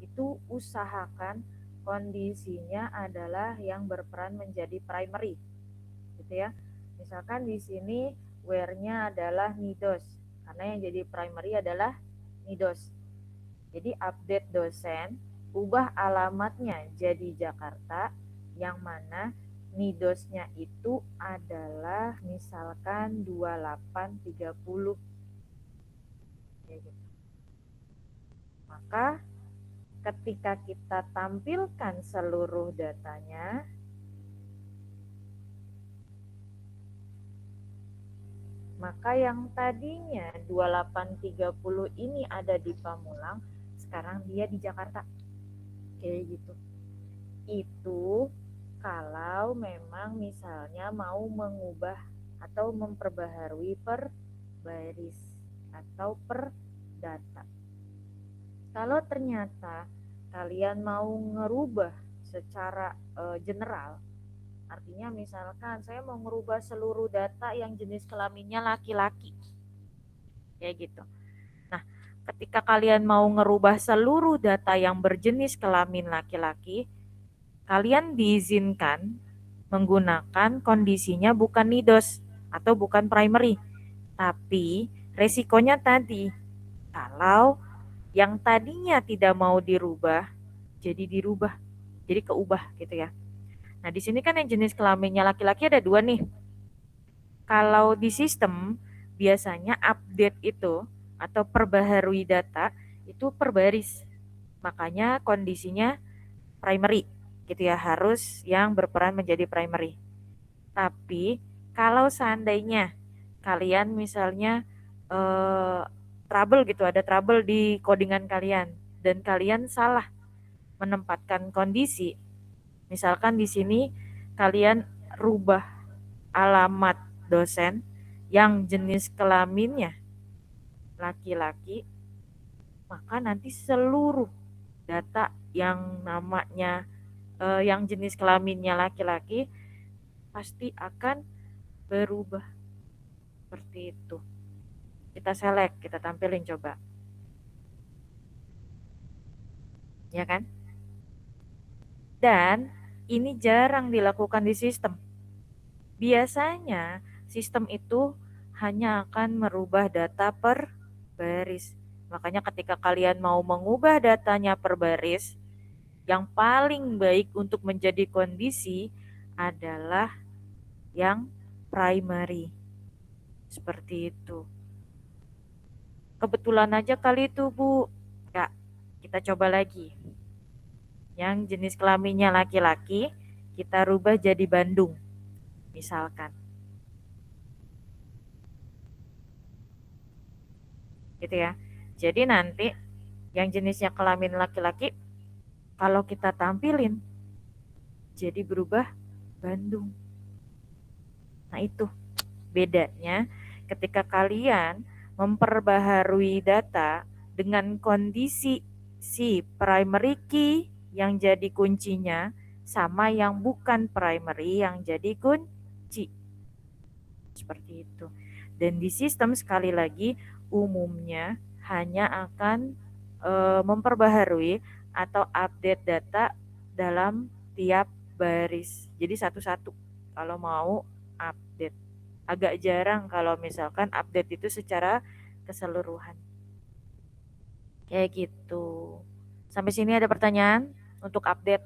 itu usahakan kondisinya adalah yang berperan menjadi primary. Gitu ya. Misalkan di sini where-nya adalah NIDOS karena yang jadi primary adalah NIDOS. Jadi update dosen, ubah alamatnya jadi Jakarta, yang mana NIDOS-nya itu adalah misalkan 2830. Ya gitu. Maka ketika kita tampilkan seluruh datanya, maka yang tadinya 2830 ini ada di Pamulang, sekarang dia di Jakarta. Kayak gitu. Itu kalau memang misalnya mau mengubah atau memperbaharui per baris atau per data. Kalau ternyata kalian mau ngerubah secara general, artinya misalkan saya mau ngerubah seluruh data yang jenis kelaminnya laki-laki, kayak gitu. Nah, ketika kalian mau ngerubah seluruh data yang berjenis kelamin laki-laki, kalian diizinkan menggunakan kondisinya bukan NIDOS atau bukan primary, tapi resikonya tadi, kalau yang tadinya tidak mau dirubah, jadi dirubah, jadi keubah gitu ya. Nah, di sini kan yang jenis kelaminnya laki-laki ada 2 nih. Kalau di sistem, biasanya update itu atau perbaharui data itu per baris. Makanya kondisinya primary gitu ya, harus yang berperan menjadi primary. Tapi kalau seandainya kalian misalnya trouble gitu, ada trouble di codingan kalian dan kalian salah menempatkan kondisi, misalkan di sini kalian rubah alamat dosen yang jenis kelaminnya laki-laki, maka nanti seluruh data yang namanya yang jenis kelaminnya laki-laki pasti akan berubah seperti itu. Kita select, kita tampilin coba. Ya kan? Dan ini jarang dilakukan di sistem. Biasanya sistem itu hanya akan merubah data per baris. Makanya ketika kalian mau mengubah datanya per baris, yang paling baik untuk menjadi kondisi adalah yang primary. Seperti itu. Kebetulan aja kali itu, Bu. Ya, kita coba lagi. Yang jenis kelaminnya laki-laki, kita rubah jadi Bandung. Misalkan. Gitu ya. Jadi nanti yang jenisnya kelamin laki-laki, kalau kita tampilin, jadi berubah Bandung. Nah itu bedanya ketika kalian memperbaharui data dengan kondisi si primary key yang jadi kuncinya sama yang bukan primary yang jadi kunci. Seperti itu. Dan di sistem sekali lagi umumnya hanya akan memperbaharui atau update data dalam tiap baris. Jadi satu-satu kalau mau update. Agak jarang kalau misalkan update itu secara keseluruhan. Kayak gitu. Sampai sini ada pertanyaan untuk update?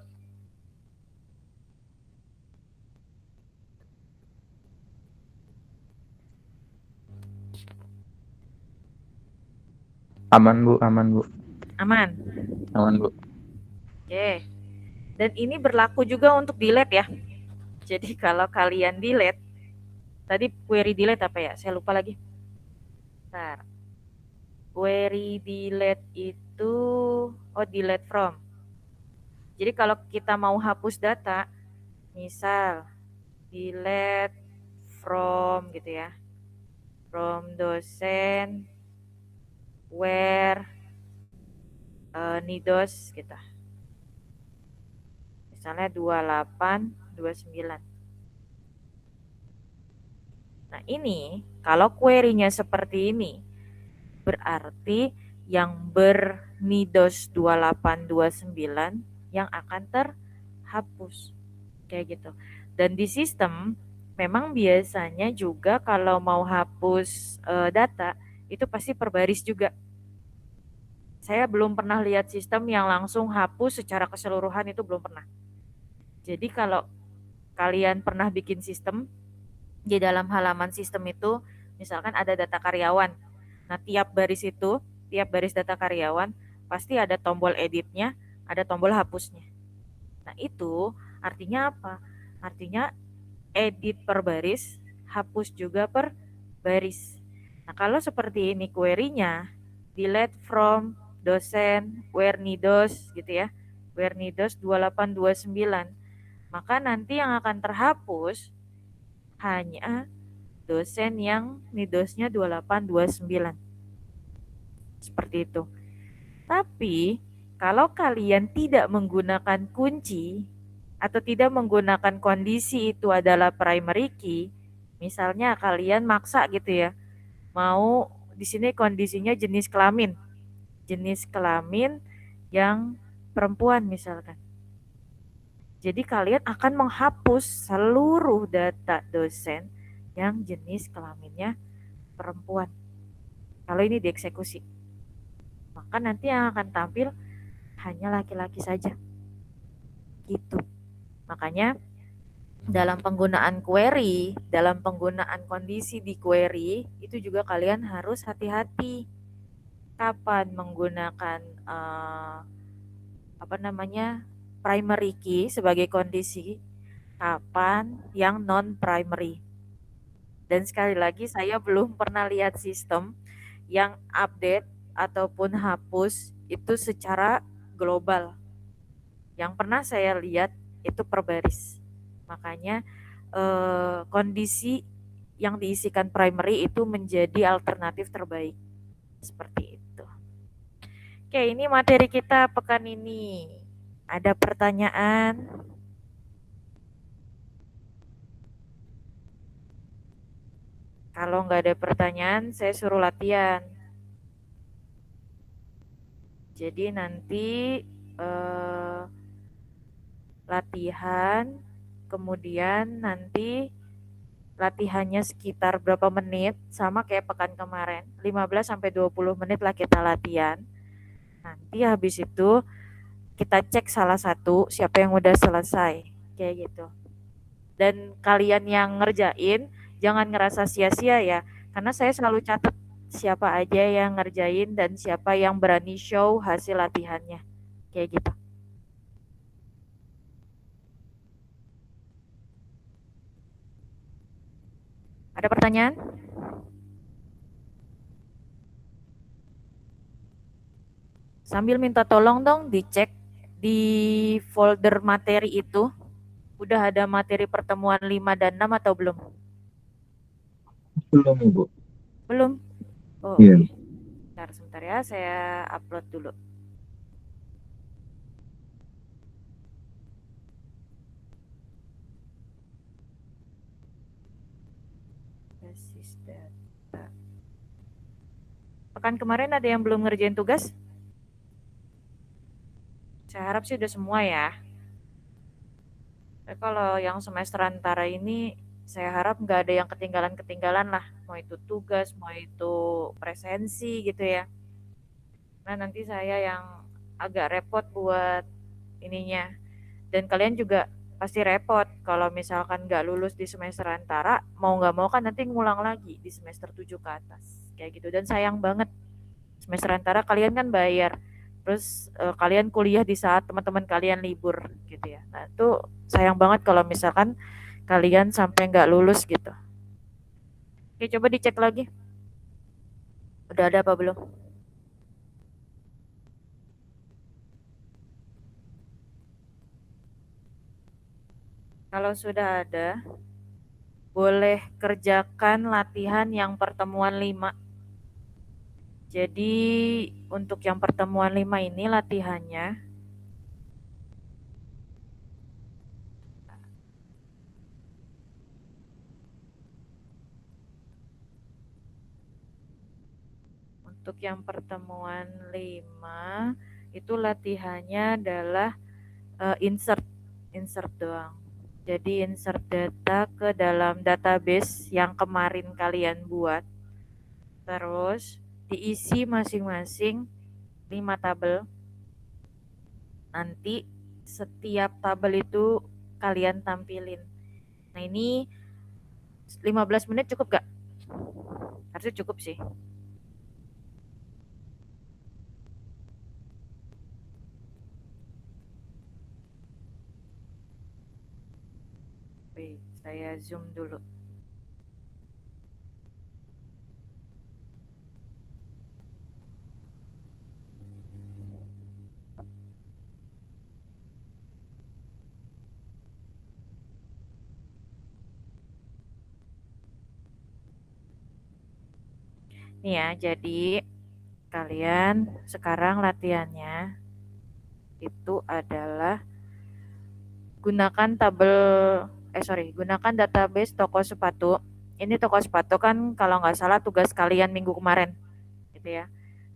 Aman Bu, aman Bu, Aman. aman Bu. Oke. Dan ini berlaku juga untuk delete ya. Jadi kalau kalian delete, tadi query delete apa ya? Saya lupa lagi. Bentar. Query delete itu, delete from. Jadi kalau kita mau hapus data, misal delete from gitu ya. From dosen where NIDOS gitu. Misalnya 2829. Nah ini kalau query-nya seperti ini, berarti yang ber-NIDOS 2829 yang akan terhapus. Kayak gitu. Dan di sistem memang biasanya juga kalau mau hapus data itu pasti per baris juga. Saya belum pernah lihat sistem yang langsung hapus secara keseluruhan, itu belum pernah. Jadi kalau kalian pernah bikin sistem, di dalam halaman sistem itu misalkan ada data karyawan. Nah, tiap baris data karyawan pasti ada tombol editnya, ada tombol hapusnya. Nah, itu artinya apa? Artinya edit per baris, hapus juga per baris. Nah, kalau seperti ini query-nya, delete from dosen where nidos gitu ya, where nidos 2829, maka nanti yang akan terhapus hanya dosen yang nidosnya 2829. Seperti itu. Tapi kalau kalian tidak menggunakan kunci atau tidak menggunakan kondisi itu adalah primary key, misalnya kalian maksa gitu ya, mau di sini kondisinya jenis kelamin yang perempuan misalkan. Jadi kalian akan menghapus seluruh data dosen yang jenis kelaminnya perempuan. Kalau ini dieksekusi, maka nanti yang akan tampil hanya laki-laki saja. Gitu. Makanya dalam penggunaan query, dalam penggunaan kondisi di query, itu juga kalian harus hati-hati. Kapan menggunakan primary key sebagai kondisi, kapan yang non-primary. Dan sekali lagi, saya belum pernah lihat sistem yang update ataupun hapus itu secara global. Yang pernah saya lihat itu per baris. Makanya kondisi yang diisikan primary itu menjadi alternatif terbaik. Seperti itu. Oke, ini materi kita pekan ini. Ada pertanyaan? Kalau nggak ada pertanyaan, saya suruh latihan. Jadi nanti latihan, kemudian nanti latihannya sekitar berapa menit, sama kayak pekan kemarin, 15-20 menit lah kita latihan. Nanti habis itu kita cek salah satu siapa yang udah selesai, kayak gitu. Dan kalian yang ngerjain jangan ngerasa sia-sia ya, karena saya selalu catat siapa aja yang ngerjain dan siapa yang berani show hasil latihannya, kayak gitu. Ada pertanyaan? Sambil minta tolong dong dicek di folder materi itu, udah ada materi pertemuan 5 dan 6 atau belum? Belum, Ibu. Belum? Oh, Iya. Bentar, sebentar ya, saya upload dulu. Basis data. Pekan kemarin ada yang belum ngerjain tugas? Saya harap sih udah semua ya. Kalau yang semester antara ini, saya harap nggak ada yang ketinggalan lah. Mau itu tugas, mau itu presensi gitu ya. Nah, nanti saya yang agak repot buat ininya. Dan kalian juga pasti repot kalau misalkan nggak lulus di semester antara, mau nggak mau kan nanti ngulang lagi di semester 7 ke atas. Kayak gitu. Dan sayang banget, semester antara kalian kan bayar. Terus kalian kuliah di saat teman-teman kalian libur gitu ya. Nah, itu sayang banget kalau misalkan kalian sampai nggak lulus gitu. Oke, coba dicek lagi. Udah ada apa belum? Kalau sudah ada, boleh kerjakan latihan yang pertemuan 5. Jadi untuk yang pertemuan 5 ini latihannya untuk yang pertemuan 5 itu latihannya adalah insert doang. Jadi insert data ke dalam database yang kemarin kalian buat. Terus diisi masing-masing 5 tabel. Nanti setiap tabel itu kalian tampilin. Nah, ini 15 menit cukup gak? Harusnya cukup sih. Wait, saya zoom dulu. Nih ya, jadi kalian sekarang latihannya itu adalah gunakan gunakan database toko sepatu. Ini toko sepatu kan kalau nggak salah tugas kalian minggu kemarin, gitu ya.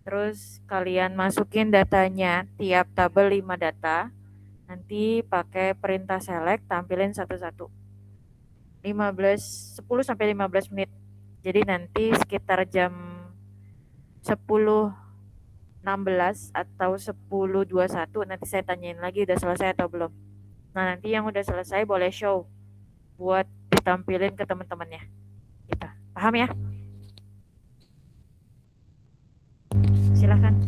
Terus kalian masukin datanya, tiap tabel 5 data. Nanti pakai perintah select, tampilin satu-satu. 10 sampai 15 menit. Jadi nanti sekitar jam 10.16 atau 10.21 nanti saya tanyain lagi udah selesai atau belum. Nah, nanti yang udah selesai boleh show buat ditampilin ke teman-temannya. Gitu. Paham ya? Silahkan.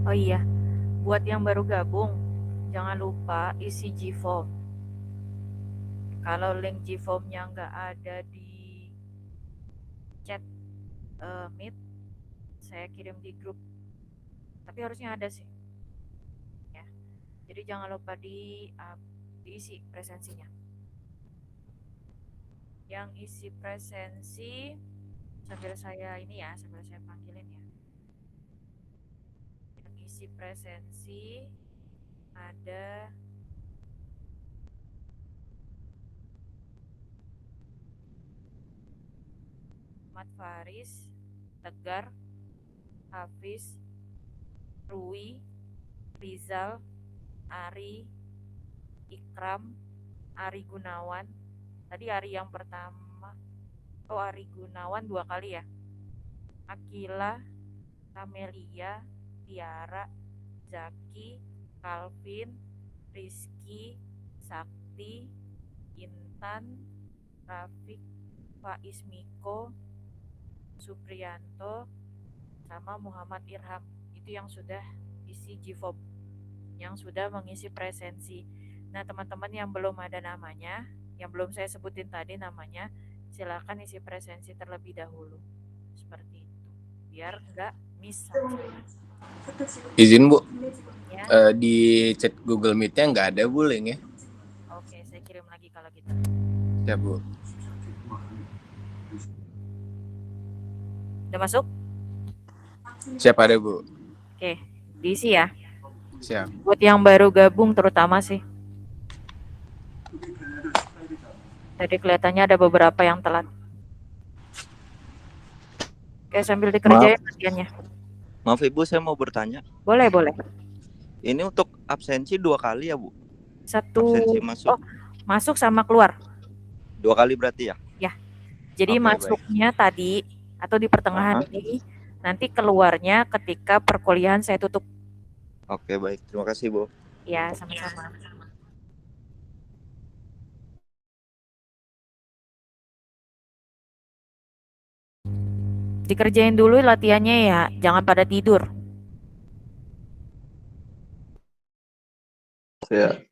Oh iya, buat yang baru gabung, jangan lupa isi Gform. Kalau link Gformnya nggak ada di chat Meet, saya kirim di grup. Tapi harusnya ada sih. Ya. Jadi jangan lupa diisi presensinya. Yang isi presensi sambil saya panggilin ya. Isi presensi ada Mat Faris, Tegar, Hafiz, Rui, Rizal, Ari, Ikram, Ari Gunawan. Tadi Ari yang pertama. Oh, Ari Gunawan 2 kali ya. Akila, Kamelia, Tiara, Zaki, Calvin, Rizky, Sakti, Intan, Rafiq, Faiz Miko, Supriyanto, sama Muhammad Irham. Itu yang sudah isi Gform, yang sudah mengisi presensi. Nah, teman-teman yang belum ada namanya, yang belum saya sebutin tadi namanya, silakan isi presensi terlebih dahulu. Seperti itu. Biar enggak miss sama saya. Izin Bu, Ya. di chat Google Meet-nya nggak ada Bu link ya? Oke, saya kirim lagi kalau gitu. Siap Bu. Udah masuk? Siap ada Bu. Oke, diisi ya. Siap. Buat yang baru gabung terutama sih. Tadi kelihatannya ada beberapa yang telat. Oke, sambil dikerjain latihannya. Maaf Ibu, saya mau bertanya. Boleh, boleh. Ini untuk absensi 2 kali ya Bu? Satu. Absensi masuk. Oh, masuk sama keluar. 2 kali berarti ya? Ya. Jadi Oke, masuknya tadi atau di pertengahan ini, nanti keluarnya ketika perkuliahan saya tutup. Oke, baik. Terima kasih, Bu. Ya, sama-sama. Dikerjain dulu latihannya ya, jangan pada tidur. Ya.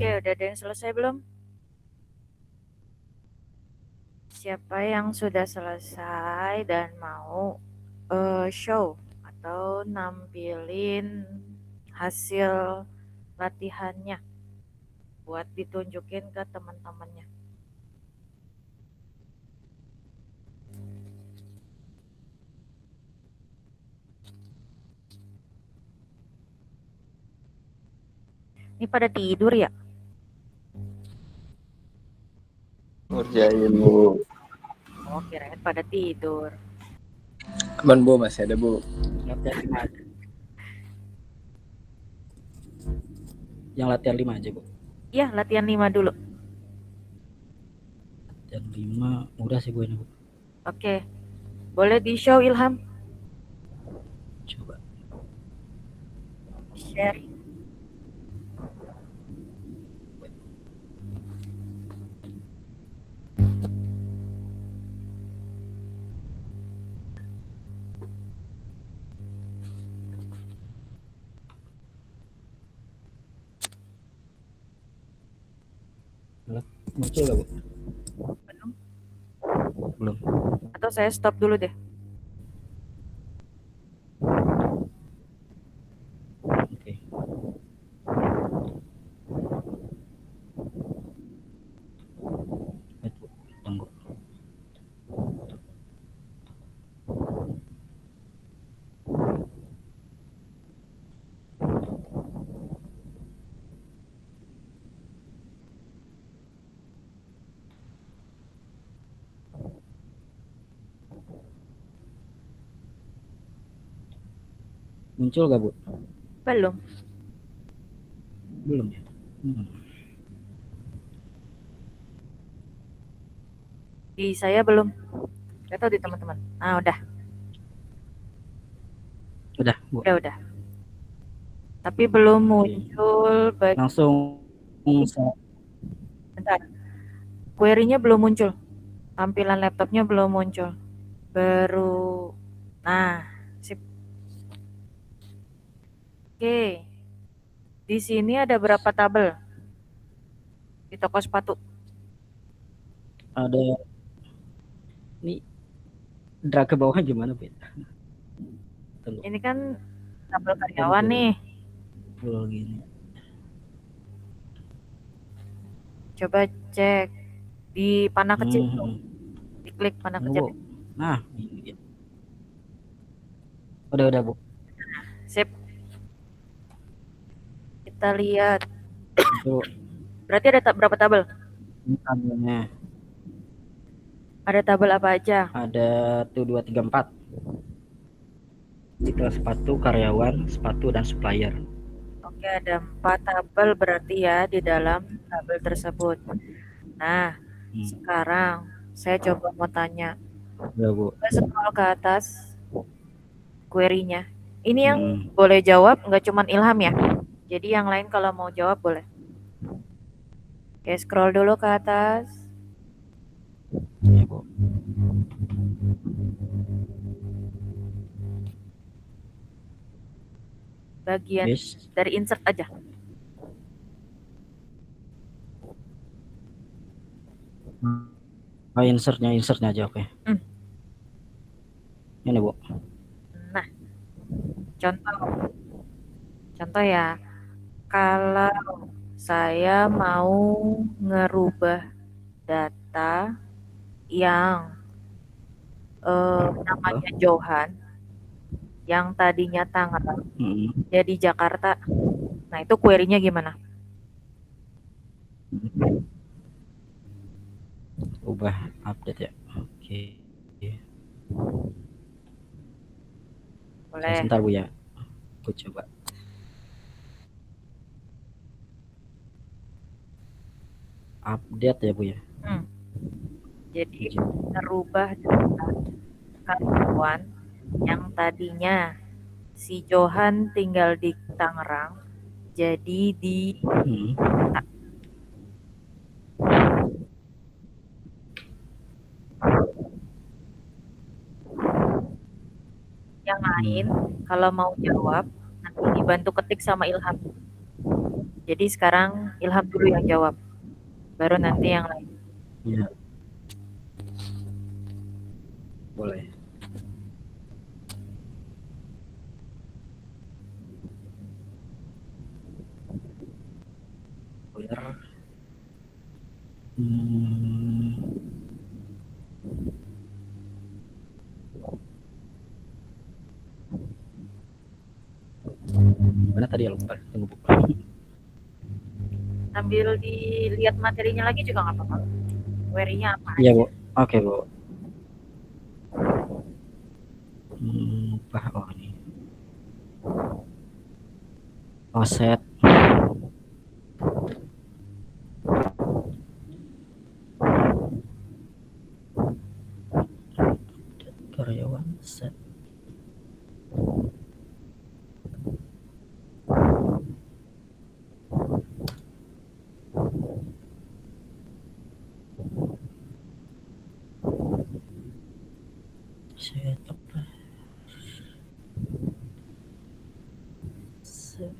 Oke, udah ada yang selesai belum? Siapa yang sudah selesai dan mau show atau nampilin hasil latihannya buat ditunjukin ke teman-temannya. Ini pada tidur ya? Ngerjain Bu. Oh, kirain pada tidur. Aman Bu, masih ada Bu. Latihan 5 aja. Yang latihan 5 aja, Bu. Iya, latihan 5 dulu. Latihan 5 udah sih Bu ini, Bu. Oke. Boleh di-show Ilham? Coba. Share. Muncul gak, Bu? Belum. Belum. Atau saya stop dulu deh. Oke. Itu, tunggu. Muncul gak, Bu? Belum. Belum ya? Di saya belum. Atau di teman-teman. Ah, udah. Udah, Bu. Udah. Tapi belum muncul Langsung bentar. Query-nya belum muncul. Tampilan laptopnya belum muncul. Baru. Nah, sip. Oke. Di sini ada berapa tabel? Di toko sepatu. ada ini drag ke bawah gimana, Bu? Tunggu. Ini kan tabel karyawan nih. Full gini. Coba cek di panah kecil tuh. Diklik panah kecil. Bu. Nah, ini. Udah, Bu. Sip. Kita lihat. Itu Berarti ada berapa tabel? ini tabelnya. Ada tabel apa aja? Ada 1, 2, 3, 4. Detail sepatu, karyawan, sepatu, dan supplier. Oke, ada 4 tabel berarti ya di dalam tabel tersebut. Nah, sekarang saya coba mau tanya. Ya, Bu. Coba scroll ke atas query-nya. Ini yang boleh jawab nggak cuman Ilham ya. Jadi yang lain kalau mau jawab boleh. Oke, scroll dulu ke atas. Ya, Bu. Bagian Yes. dari insert aja. Oh, insertnya aja, oke. Ini, Bu. Nah, contoh ya. Kalau saya mau ngerubah data yang namanya Johan, yang tadinya Tangerang, jadi Jakarta. Nah, itu query-nya gimana? Ubah update ya. Oke. Boleh. Sebentar, Bu ya. Aku coba. Update ya, Bu ya. Jadi merubah data karyawan yang tadinya si Johan tinggal di Tangerang jadi di Yang lain kalau mau jawab nanti dibantu ketik sama Ilham. Jadi sekarang Ilham dulu yang jawab, baru nanti yang lain. Iya. Boleh. Where? Hmm. Mana tadi ya, lupa. Tunggu, Bu. Sambil dilihat materinya lagi juga nggak apa-apa. Query-nya apa Iya, aja. Bu. Oke, Bu. Oh, ini. Offset. Karyawan set. Set apa? Set.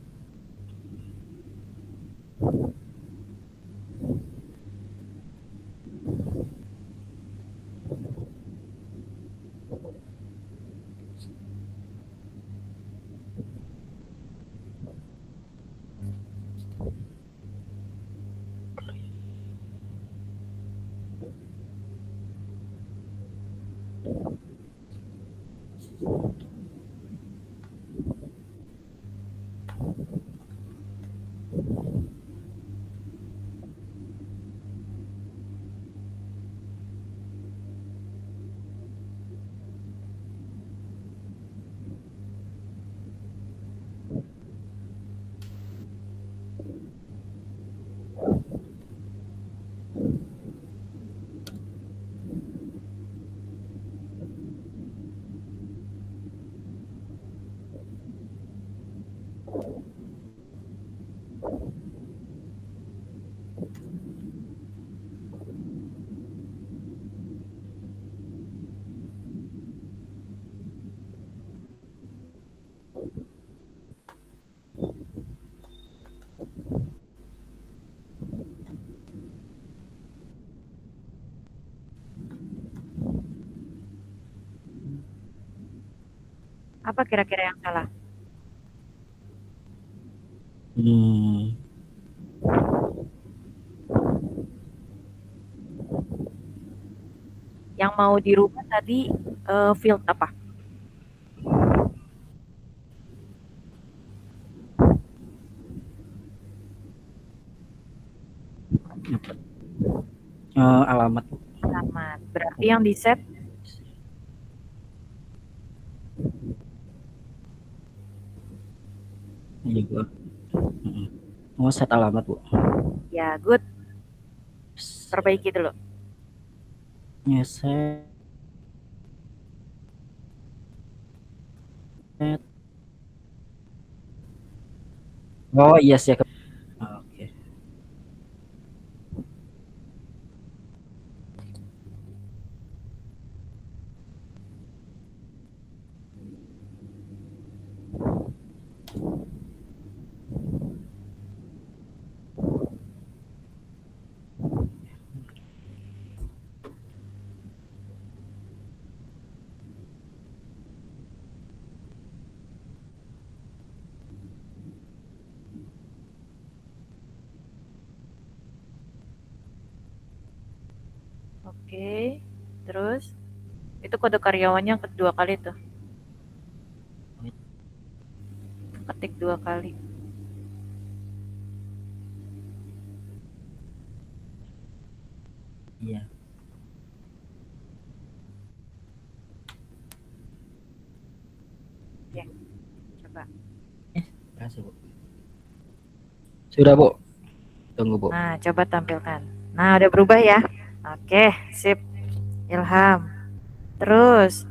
Apa kira-kira yang salah? Yang mau dirubah tadi field apa? Alamat. Alamat. Berarti yang di set Iya, Bu. Oh, set alamat, Bu. ya good. Perbaiki dulu. Ngeset. Oh, iya sih. Oke. Oke. Terus itu kode karyawannya kedua kali tuh. Ketik 2 kali. Iya. Ya. Coba. Kasih, Bu. Sudah, Bu. Tunggu, Bu. Nah, coba tampilkan. Nah, udah berubah ya. Oke, sip. Ilham. Terus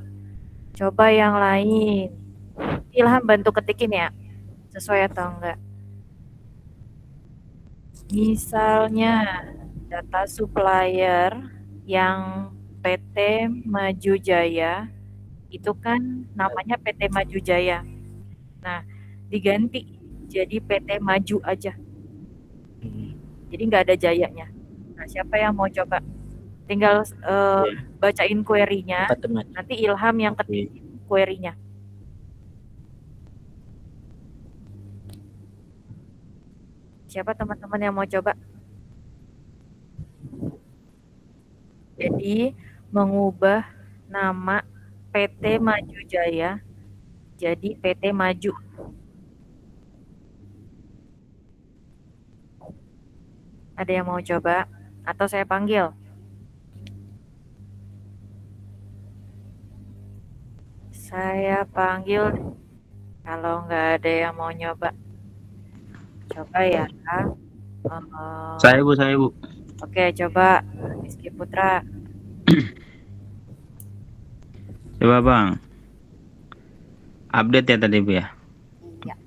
coba yang lain. Ilham bantu ketikin ya. Sesuai atau enggak. Misalnya data supplier yang PT Maju Jaya itu kan namanya PT Maju Jaya. Nah, diganti jadi PT Maju aja. Jadi nggak ada jayanya. Nah, siapa yang mau coba? Tinggal bacain query-nya. Apa teman? Nanti Ilham yang ketik query-nya. Siapa teman-teman yang mau coba? Jadi mengubah nama PT Maju Jaya jadi PT Maju. Ada yang mau coba? Atau saya panggil? Saya panggil. Kalau nggak ada yang mau nyoba. Coba ya. Saya Bu. Oke, coba Rizky Putra. Coba Bang. Update ya tadi Bu ya. Iya.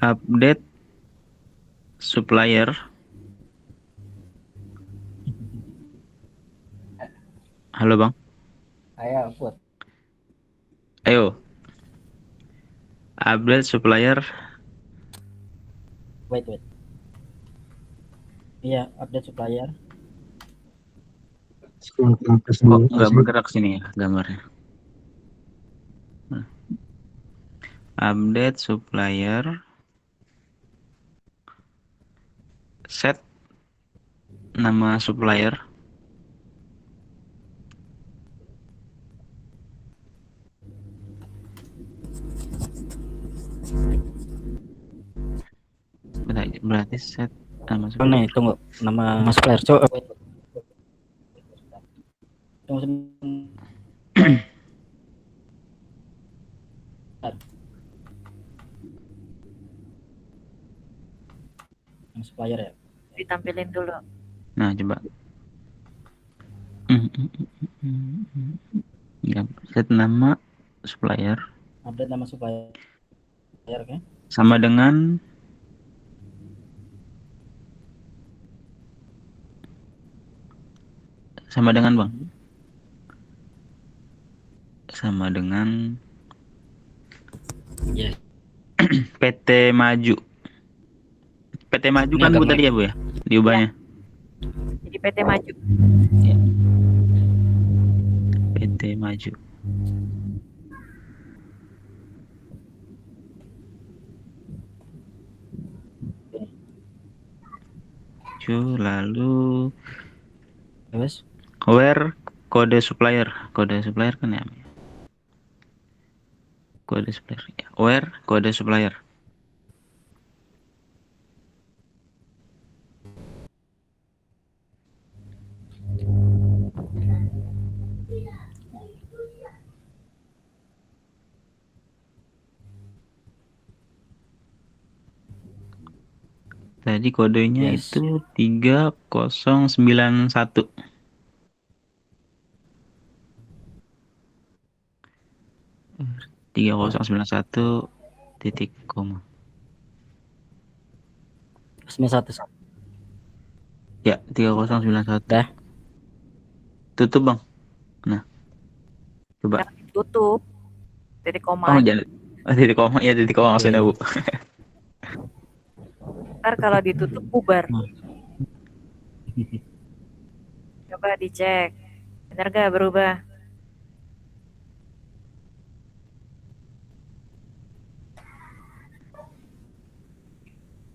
Update supplier. Halo Bang. Ayo, Put. Ayo. Update supplier. Wait. Iya, update supplier. Kok nggak bergerak sini ya gambarnya? Update supplier. Set nama supplier. Berarti set nama Oh, supplier. nih, tunggu. Nama supplier. Coba. Tunggu sebentar. Nama supplier ya. Ditampilin dulu. Nah, coba. Ya, set nama supplier Update nama supplier, oke? sama dengan Bang. Sama dengan Yes. PT Maju. PT Maju Ini kan agak Bu tadi ya Bu ya? Diubahnya. Jadi PT Maju. Ya. PT Maju. Lalu Terus where kode supplier kan ya? Kode supplier. Ya. Where kode supplier. Tadi kodenya Yes. itu 3091. Tiga 3091 titik koma. 91. Ya, 3091. Dah. Tutup Bang. Nah. Coba. Tutup. Titik koma. Oh, jangan. Titik koma ya, titik koma maksudnya Bu. Ntar kalau ditutup bubar. Coba dicek. Bener gak berubah?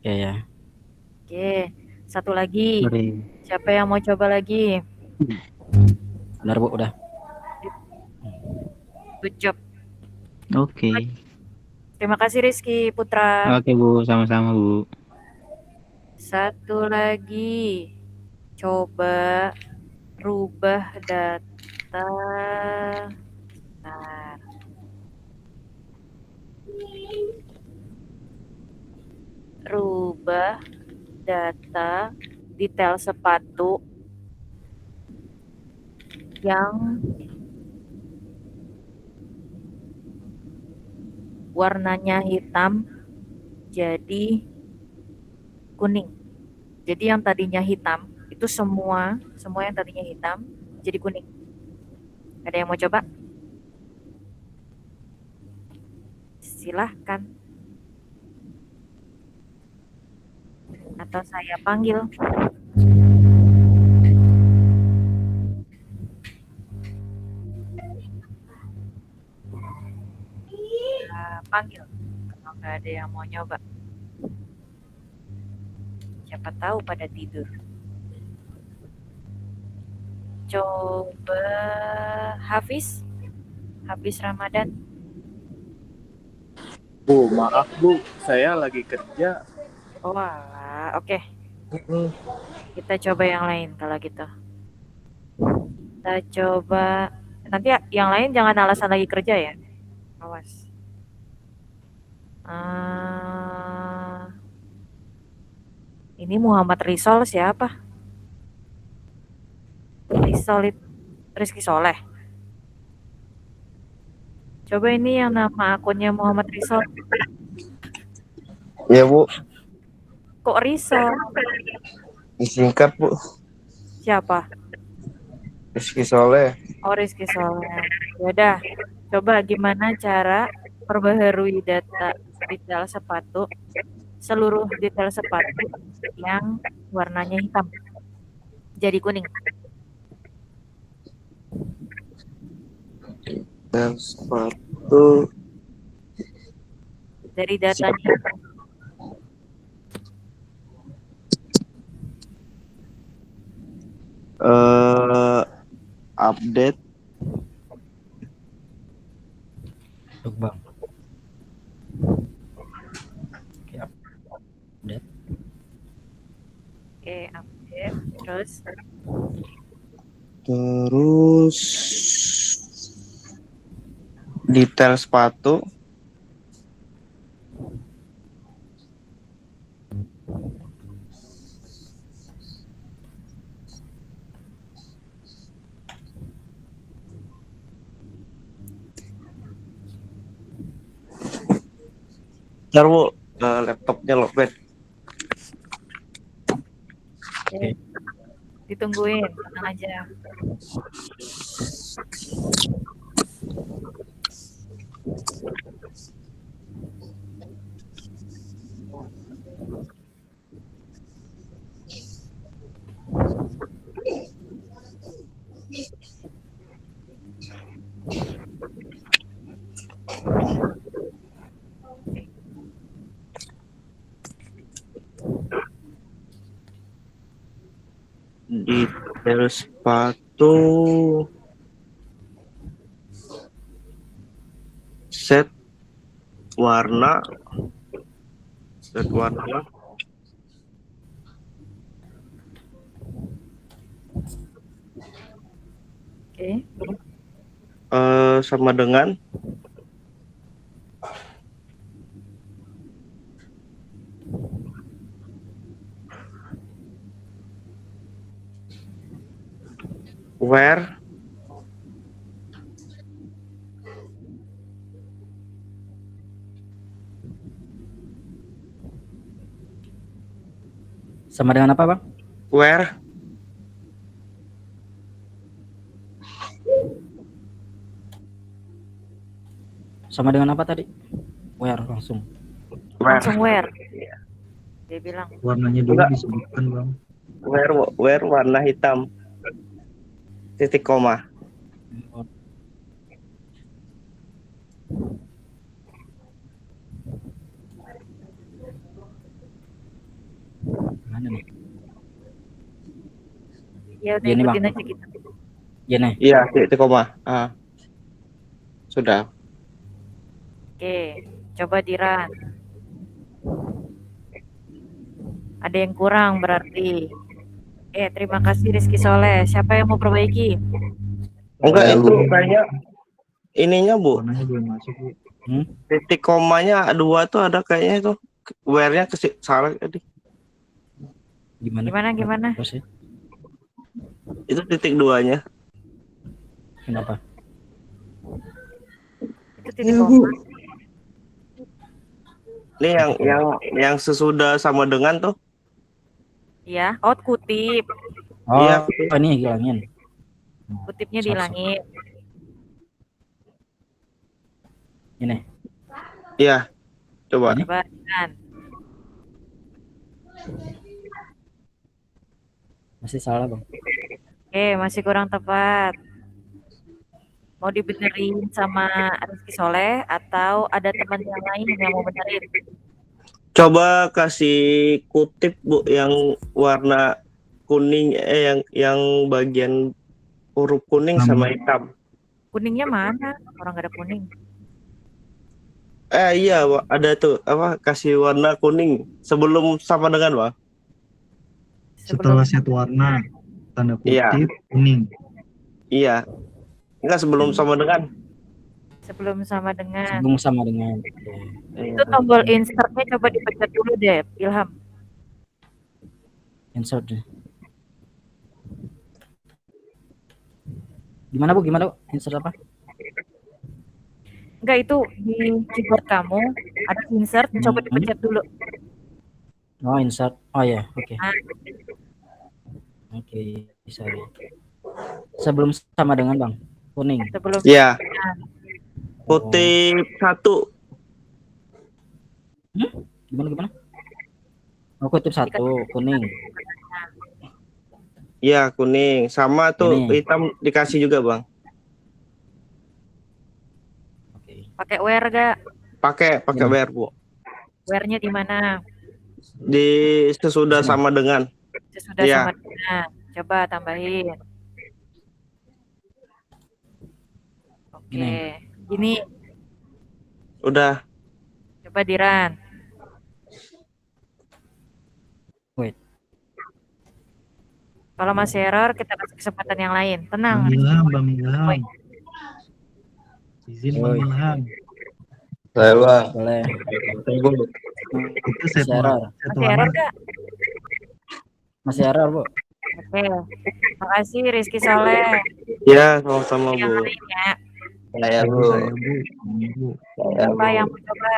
Ya. Oke. Satu lagi. Sorry. Siapa yang mau coba lagi? Benar Bu, udah. Good job. Oke. Terima kasih Rizky Putra. Oke Bu, sama-sama Bu. Satu lagi. Coba rubah data. Bentar. Rubah data detail sepatu yang warnanya hitam jadi kuning. Jadi yang tadinya hitam itu semua yang tadinya hitam jadi kuning. Ada yang mau coba? Silahkan. Atau saya panggil? Panggil kalau nggak ada yang mau nyoba. Siapa tahu pada tidur. Coba Hafiz Ramadan. Bu, maaf Bu, saya lagi kerja. Oh alah, oke. Kita coba yang lain kalau gitu. Kita coba, nanti yang lain jangan alasan lagi kerja ya. Awas. Ini Muhammad Rizal siapa? Rizky Soleh. Coba ini yang nama akunnya Muhammad Rizal. Ya Bu, Kok Rizal? disingkat Bu. Siapa? Rizky Soleh. Oh, Rizky Soleh. Yaudah, coba gimana cara perbaharui detail sepatu, seluruh detail sepatu yang warnanya hitam jadi kuning. Dan sepatu Dari datanya update Bang. Oke, update. Oke, update. terus detail sepatu ntar Bu, laptopnya lowbat. Oke. Ditungguin, tenang aja. Detail sepatu set warna Oke. sama dengan where Sama dengan apa, Bang? where Sama dengan apa tadi? Where langsung. Langsung wear. Dia bilang. Warnanya dulu disebutkan Bang. where warna hitam titik koma. Mana nih? Ya udah Gini, ikutin Bang. aja kita. Gini. Iya, titik koma. Sudah. Oke, coba di-run. Ada yang kurang berarti. Terima kasih Rizky Soleh. Siapa yang mau perbaiki? Enggak, Ya, itu Bu. kayaknya ininya Bu. Warnanya belum masuk Bu. Titik komanya 2 tuh ada kayaknya itu. Where-nya salah tadi. Gimana? Terus ya? Itu titik 2-nya. Kenapa? Itu titik koma. Ini yang sesudah sama dengan tuh. Ya, kutip. Oh, Iya. ini hilangin. Kutipnya dihilangin. Ini. Iya. Coba. Coba di-run. Masih salah, Bang. Oke, masih kurang tepat. Mau dibenerin sama Rizky Soleh atau ada teman yang lain yang mau benerin? Coba kasih kutip Bu yang warna kuning yang bagian huruf kuning sama hitam. Kuningnya mana? Orang gak ada kuning. Iya, Pak, ada tuh apa kasih warna kuning sebelum sama dengan, Pak. Sebelum Setelah set warna, tanda Iya. kutip kuning. Iya. Enggak sebelum sama dengan. sebelum sama dengan. Sebelum sama dengan. Itu tombol insertnya coba dipencet dulu deh, Ilham. Insert deh. Gimana Bu? Gimana Bu? Insert apa? Enggak, itu di keyboard kamu ada insert, coba dipencet dulu. Oh, insert. Oh ya, oke. Nah, Oke, bisa. Sebelum sama dengan, Bang. Kuning. sebelum Iya. nah, Kutip 1. Gimana? Oh, kutip 1, kuning. Iya, kuning. Sama tuh Ini. hitam dikasih juga, Bang. pakai where gak? Pakai Gini. wear, Bu. Where-nya di mana? Di sesudah sama dengan. Sesudah Iya. sama dengan. Coba tambahin. Oke. Ini Udah. coba di-run. Wait. Kalau masih error, kita kasih kesempatan yang lain. Tenang. Bang Ilham. Izin Bang Ilham. Saya Bang. Boleh. Itu set Masih error. warna. Set Masih error warna. gak? Masih error, Bu. Oke. Makasih Rizky Soleh. Ya, sama-sama, Yang Bu. lain ya. Saya Bu. Saya Bu. Saya Coba Bu. yang mau coba.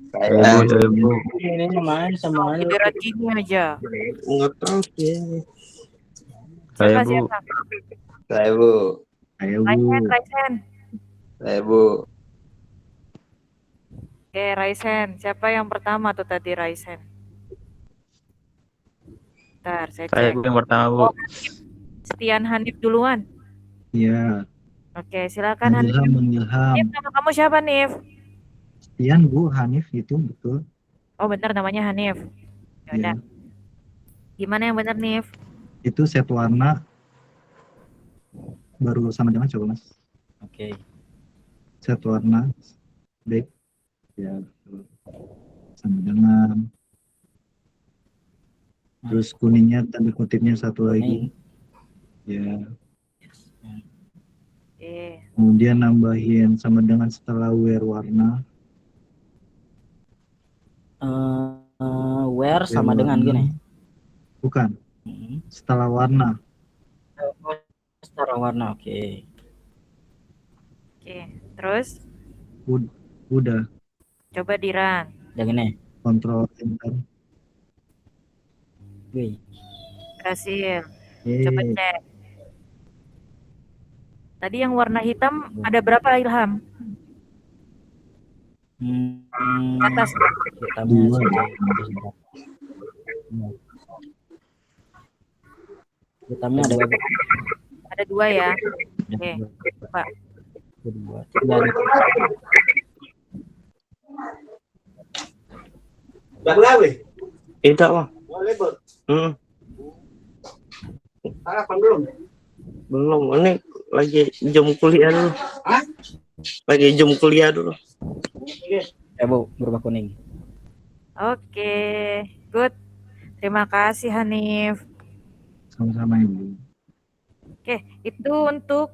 Saya Bu. Ini main sama Ibarat gini aja. Enggak tahu sih. Coba Saya Bu. siapa? Saya Bu. Saya Bu. Raisen. Saya Bu. Oke, Raisen. Siapa yang pertama tuh tadi Raisen? Bentar, saya Saya cek. Bu yang pertama, Bu. Setian Hanif duluan. Iya. Oke, silakan Bang Hanif. Ilham, Bang Ilham. Nif, nama kamu siapa, Nif? Sekian Bu, Hanif itu betul. Oh, benar namanya Hanif. Ya udah. Iya. Gimana yang benar, Nif? Itu set warna baru sama dengan coba Mas. Oke. Set warna back. Ya, betul. Sama dengan. Terus kuningnya tanda kutipnya satu lagi. Ya. Oke. Kemudian nambahin sama dengan setelah wear warna. Where sama Wear dengan warna. gini. Bukan. Setelah warna. Secara warna, oke. Oke, terus Udah. coba di-run. Yang ini. Kontrol enter. Wih. Berhasil. Coba Yeay. cek. Tadi yang warna hitam ada berapa, Ilham? Atas. Hitamnya Dua. hitamnya ada berapa? Ada 2 ya. Oke, coba. Kedua. Tidak, Bang. Belum. Ini lagi jam kuliah dulu. Lagi jam kuliah dulu. Bu, berubah kuning. Oke, good. Terima kasih, Hanif. Sama-sama Ibu. Oke, itu untuk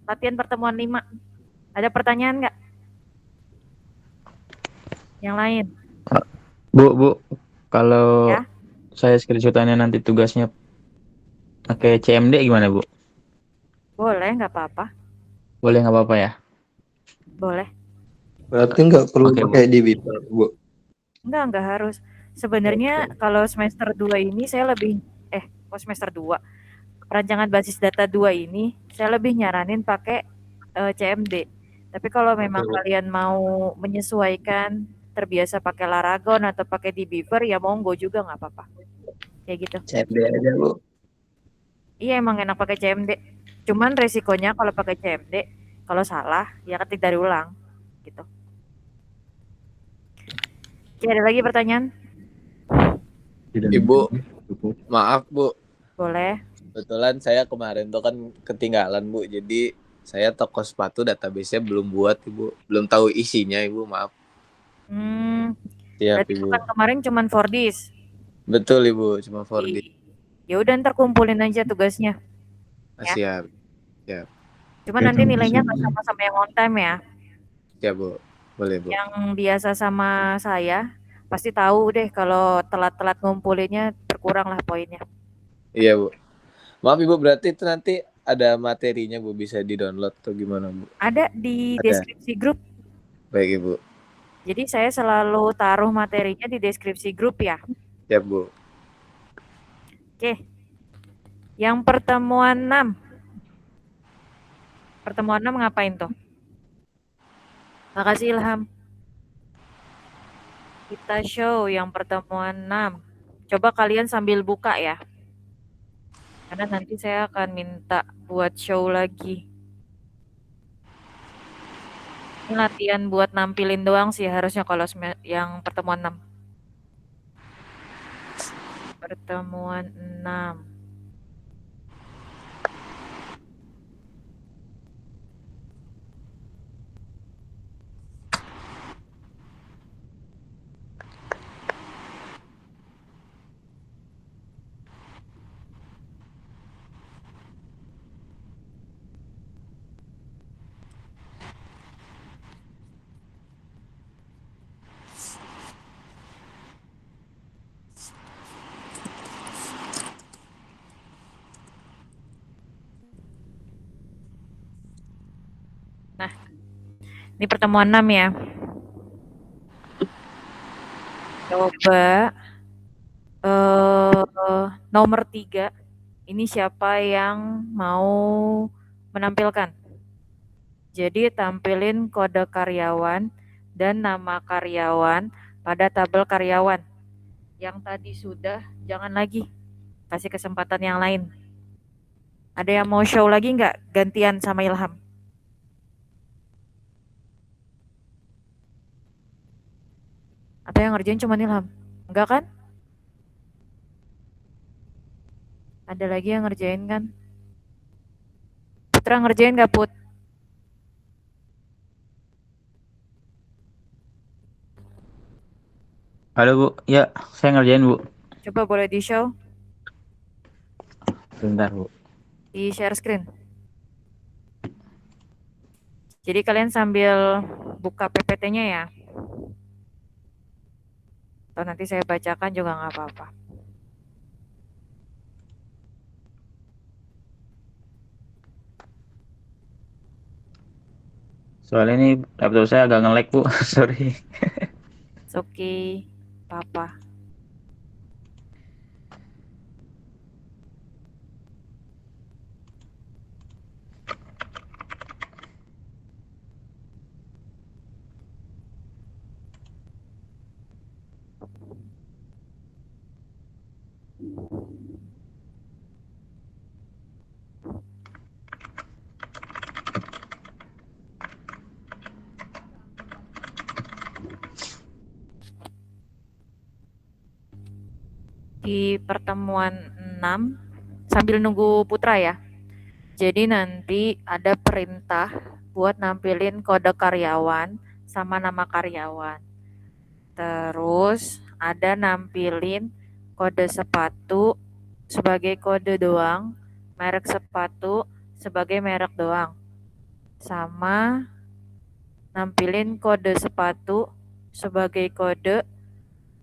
latihan pertemuan 5. Ada pertanyaan nggak? Yang lain? Bu, kalau Ya? saya screenshotannya nanti tugasnya pakai CMD gimana, Bu? Boleh, nggak apa-apa. Boleh nggak apa-apa ya? Boleh. Berarti nggak perlu Oke, Bu. pakai di Bipa, Bu. Nggak harus. Sebenarnya kalau semester 2 ini saya lebih, semester 2. Perancangan basis data 2 ini, saya lebih nyaranin pakai CMD. Tapi kalau memang Oke, Bu. kalian mau menyesuaikan, terbiasa pakai Laragon atau pakai di Beaver, ya monggo juga nggak apa-apa. kayak gitu. CFD aja Bu. Iya emang enak pakai CMD. Cuman resikonya kalau pakai CMD, kalau salah ya ketik dari ulang gitu. Oke, ada lagi pertanyaan? Tidak Ibu, cukup. maaf Bu. Boleh. Kebetulan saya kemarin tuh kan ketinggalan Bu. Jadi saya toko sepatu database-nya belum buat Ibu. Belum tahu isinya Ibu, maaf. Siap Berarti Ibu. bukan kemarin cuman Fordis. Betul Ibu, cuma 4D. Ya udah ntar kumpulin aja tugasnya. Ya. Siap. Siap. Cuma nanti nilainya nggak sama-sama yang on time ya. Siap Bu. Boleh Bu. Yang biasa sama saya pasti tahu deh kalau telat-telat ngumpulinnya berkurang lah poinnya. Iya Bu. Maaf Ibu, berarti itu nanti ada materinya Bu, bisa di-download atau gimana Bu? Ada di deskripsi grup. Baik Ibu. Jadi saya selalu taruh materinya di deskripsi grup ya. Siap Bu. Oke. Yang pertemuan 6. Pertemuan 6 ngapain tuh? Makasih Ilham. Kita show yang pertemuan 6. Coba kalian sambil buka ya. Karena nanti saya akan minta buat show lagi. Ini latihan buat nampilin doang sih harusnya kalau yang pertemuan 6. Pertemuan 6. Nah, ini pertemuan 6 ya. Coba nomor 3. Ini siapa yang mau menampilkan? Jadi tampilin kode karyawan dan nama karyawan pada tabel karyawan. Yang tadi sudah, jangan lagi. Kasih kesempatan yang lain. Ada yang mau show lagi nggak? Gantian sama Ilham. Atau yang ngerjain cuma Ilham? Enggak kan? Ada lagi yang ngerjain kan? Putra ngerjain nggak Put? Halo Bu, ya saya ngerjain Bu. Coba boleh di show? Bentar Bu. Di share screen. Jadi kalian sambil buka PPT-nya ya. Atau nanti saya bacakan juga nggak apa-apa. Soalnya ini laptop saya agak nge-lag Bu, sorry. It's okay, Papa. Di pertemuan 6 sambil nunggu Putra ya. Jadi nanti ada perintah buat nampilin kode karyawan sama nama karyawan. Terus ada nampilin kode sepatu sebagai kode doang, merek sepatu sebagai merek doang. Sama nampilin kode sepatu sebagai kode,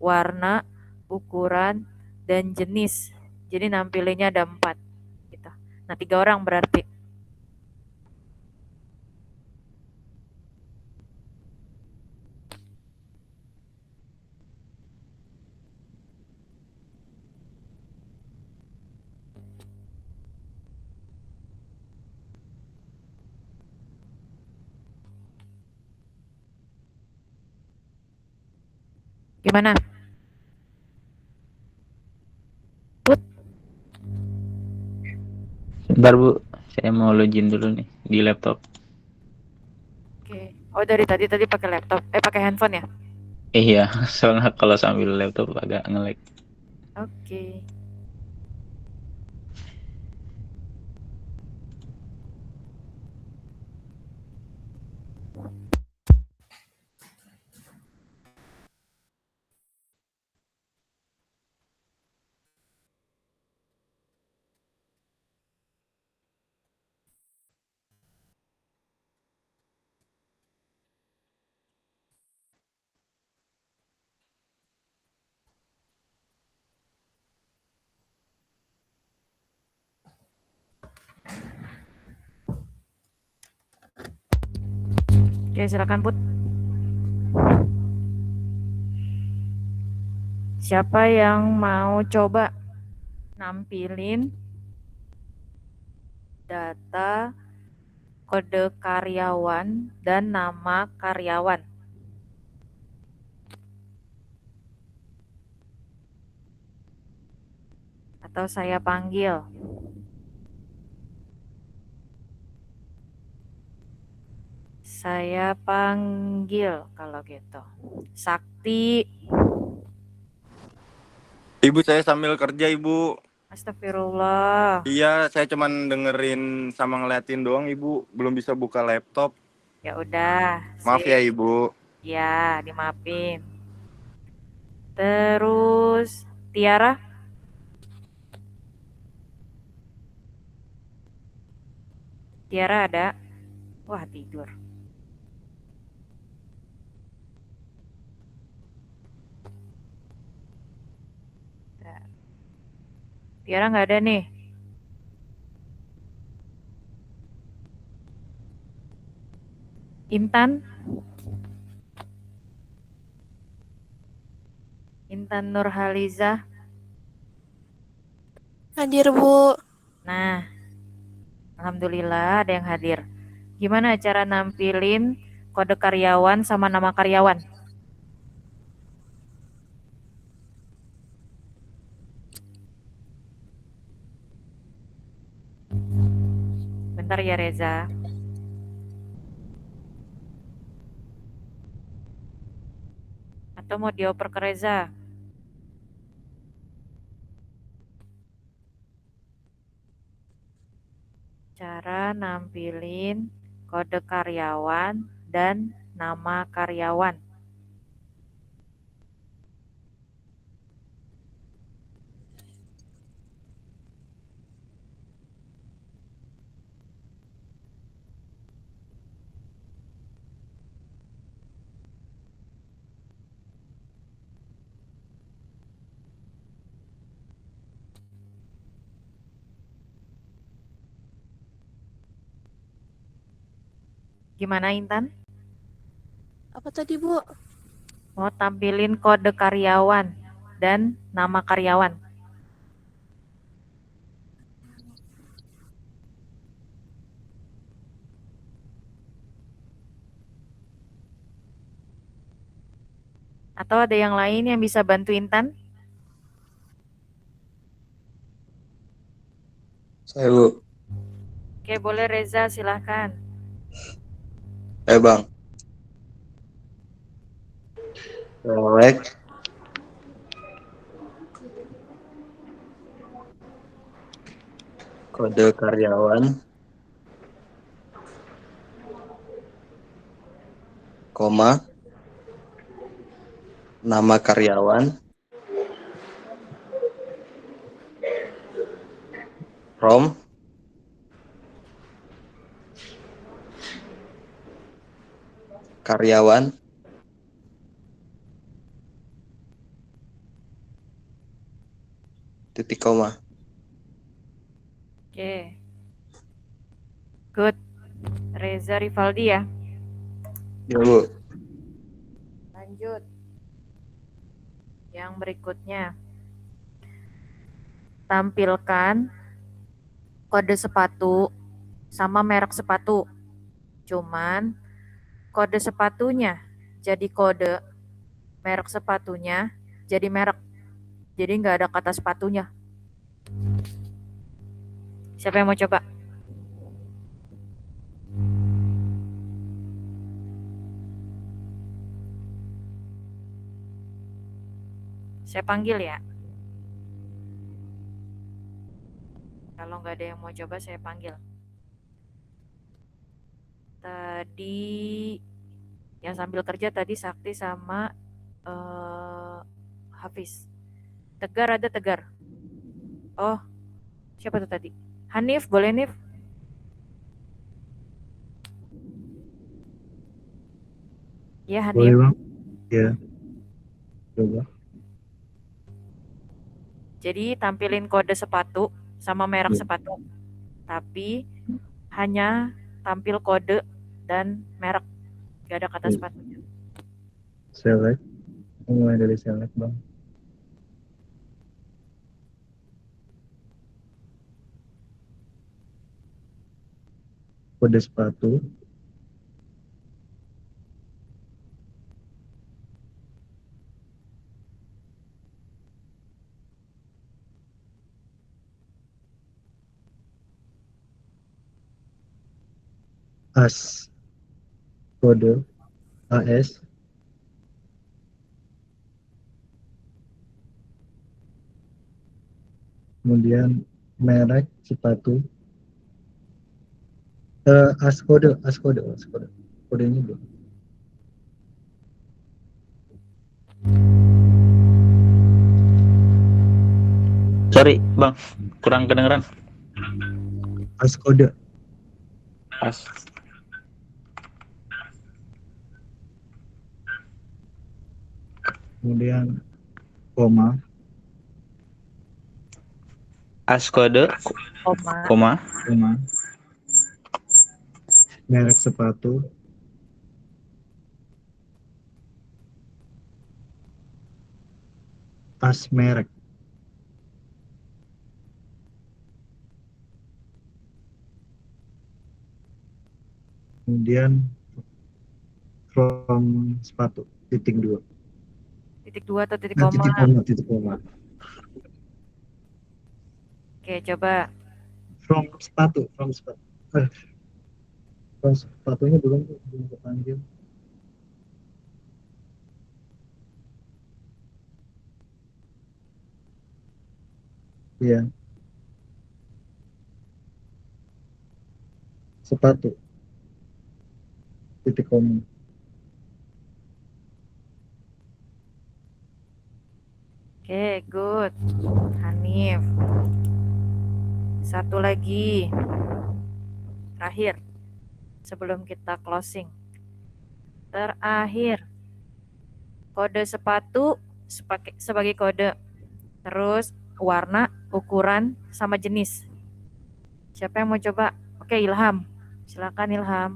warna, ukuran, dan jenis. Jadi nampilinnya ada 4 gitu. Nah 3 orang berarti. Gimana? Bentar Bu, saya mau login dulu nih di laptop. Oke. Oh, dari tadi pakai laptop. Pakai handphone ya? Iya, soalnya kalau sambil laptop agak nge-lag. Oke. Oke, silakan Put. Siapa yang mau coba nampilin data kode karyawan dan nama karyawan? Atau saya panggil? Saya panggil kalau gitu. Sakti. Ibu, saya sambil kerja, Ibu. Astagfirullah. Iya, saya cuman dengerin sama ngeliatin doang, Ibu. Belum bisa buka laptop. Ya udah. Maaf ya, Ibu. Ya, dimaafin. Terus Tiara? Tiara ada? Wah, tidur. Tiara nggak ada nih. Intan? Intan Nurhaliza? Hadir, Bu. Nah, alhamdulillah ada yang hadir. Gimana cara nampilin kode karyawan sama nama karyawan? Bentar ya Reza. Atau mau dioper ke Reza? Cara nampilin kode karyawan dan nama karyawan. Gimana Intan? Apa tadi, Bu? Mau tampilin kode karyawan dan nama karyawan. Atau ada yang lain yang bisa bantu Intan? Saya Bu. Oke, boleh Reza, silahkan. Bang. Select. Kode karyawan. Koma. Nama karyawan. From. Karyawan. Titik koma. Oke. Good. Reza Rivaldi ya. Ya Bu. Lanjut. Yang berikutnya. Tampilkan kode sepatu sama merek sepatu. Cuman kode sepatunya jadi kode, merek sepatunya jadi merek. Jadi nggak ada kata sepatunya. Siapa yang mau coba? Saya panggil ya. Kalau nggak ada yang mau coba, saya panggil. Tadi yang sambil kerja tadi Sakti sama Hafiz. Tegar ada Tegar. Oh, siapa tuh tadi? Hanif, boleh Nif? Ya Boleh Hanif. bang? Ya. Coba. Jadi tampilin kode sepatu sama merek Ya. sepatu. Tapi hanya tampil kode dan merek. Gak ada kata Ya. sepatunya. Select. Mulai dari select bang. Kode sepatu. AS. Kode AS. Kemudian merek sepatu. AS kode. Kodenya belum. Sorry, Bang. Kurang kedengeran. AS kode. As. Kemudian koma. As kode, koma. Merek sepatu. AS merek. Kemudian from sepatu titik 2. Titik 2 atau titik Nah, koma? titik koma. Oke, coba. From sepatu. From sepatunya belum kepanggil. Iya. Sepatu. Titik koma. Oke, good. Hanif. Satu lagi. Terakhir. Sebelum kita closing. Terakhir. Kode sepatu sebagai kode. Terus warna, ukuran, sama jenis. Siapa yang mau coba? Oke, Ilham. Silakan Ilham.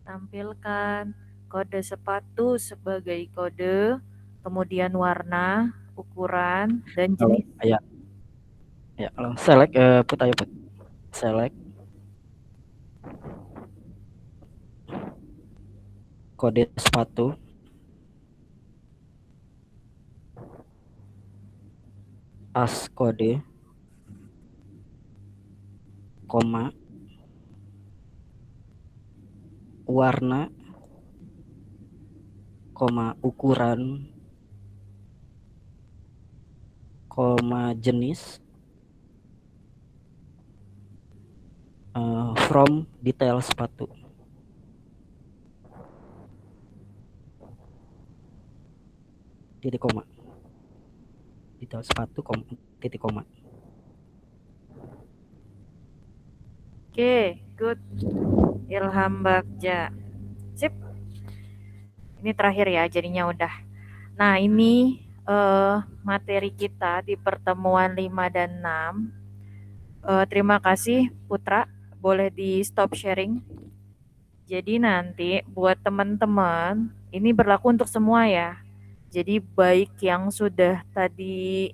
Tampilkan kode sepatu sebagai kode, kemudian warna, ukuran, dan Halo, jenis. ya. Ya, halo. Select, put ayo put. Select. Kode sepatu. AS kode. Koma. Warna. Koma ukuran. Koma jenis. From detail sepatu. Titik koma. Detail sepatu, titik koma. Oke, good. Ilham Bagja. Sip. Ini terakhir ya, jadinya udah. Nah, ini materi kita di pertemuan 5 dan 6. Terima kasih Putra, boleh di stop sharing. Jadi nanti buat teman-teman, ini berlaku untuk semua ya. Jadi baik yang sudah tadi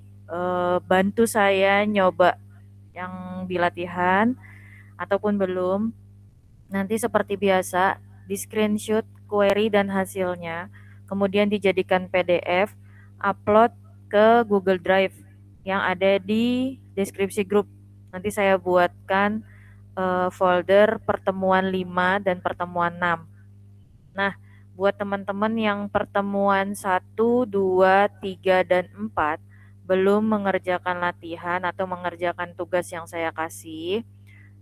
bantu saya nyoba yang di latihan ataupun belum, nanti seperti biasa di screenshot query dan hasilnya, kemudian dijadikan PDF, upload ke Google Drive yang ada di deskripsi grup. Nanti saya buatkan folder pertemuan 5 dan pertemuan 6. Nah, buat teman-teman yang pertemuan 1, 2, 3, dan 4 belum mengerjakan latihan atau mengerjakan tugas yang saya kasih,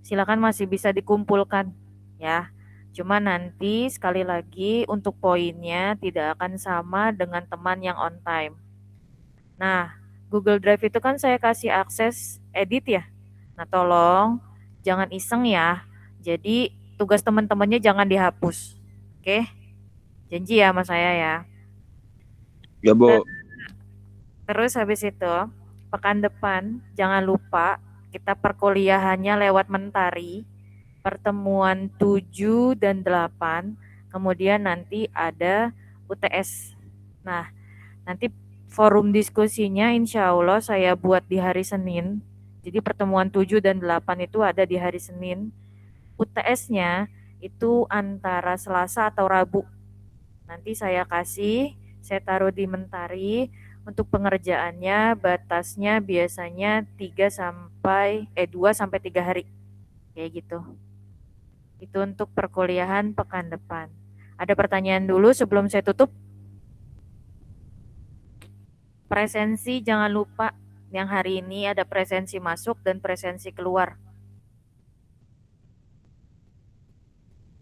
silakan masih bisa dikumpulkan ya. Cuma nanti sekali lagi untuk poinnya tidak akan sama dengan teman yang on time. Nah, Google Drive itu kan saya kasih akses edit ya. Nah, tolong jangan iseng ya. Jadi tugas teman-temannya jangan dihapus. Oke? Janji ya sama saya ya. Ya, Bu. Terus habis itu, pekan depan jangan lupa kita perkuliahannya lewat Mentari, pertemuan 7 dan 8, kemudian nanti ada UTS. Nah, nanti forum diskusinya insya Allah saya buat di hari Senin. Jadi pertemuan 7 dan 8 itu ada di hari Senin. UTS-nya itu antara Selasa atau Rabu. Nanti saya taruh di Mentari. Untuk pengerjaannya batasnya biasanya 2 sampai 3 hari. Kayak gitu. Itu untuk perkuliahan pekan depan. Ada pertanyaan dulu sebelum saya tutup? Presensi jangan lupa, yang hari ini ada presensi masuk dan presensi keluar.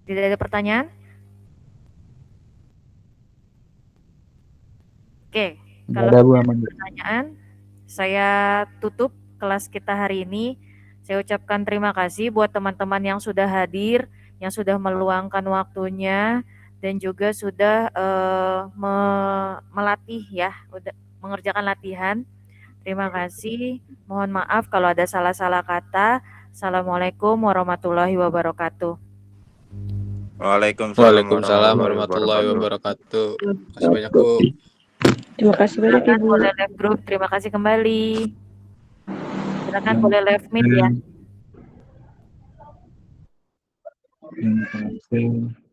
Tidak ada pertanyaan? Oke, kalau Ada Bu, tidak ada aman. pertanyaan, saya tutup kelas kita hari ini. Saya ucapkan terima kasih buat teman-teman yang sudah hadir, yang sudah meluangkan waktunya, dan juga sudah melatih ya, udah mengerjakan latihan. Terima kasih. Mohon maaf kalau ada salah-salah kata. Assalamualaikum warahmatullahi wabarakatuh. Waalaikumsalam warahmatullahi wabarakatuh. Terima kasih banyak Bu. Terima kasih banyak Silakan Ibu. boleh live group. Terima kasih kembali. Silakan boleh live meet ya. Terima kasih.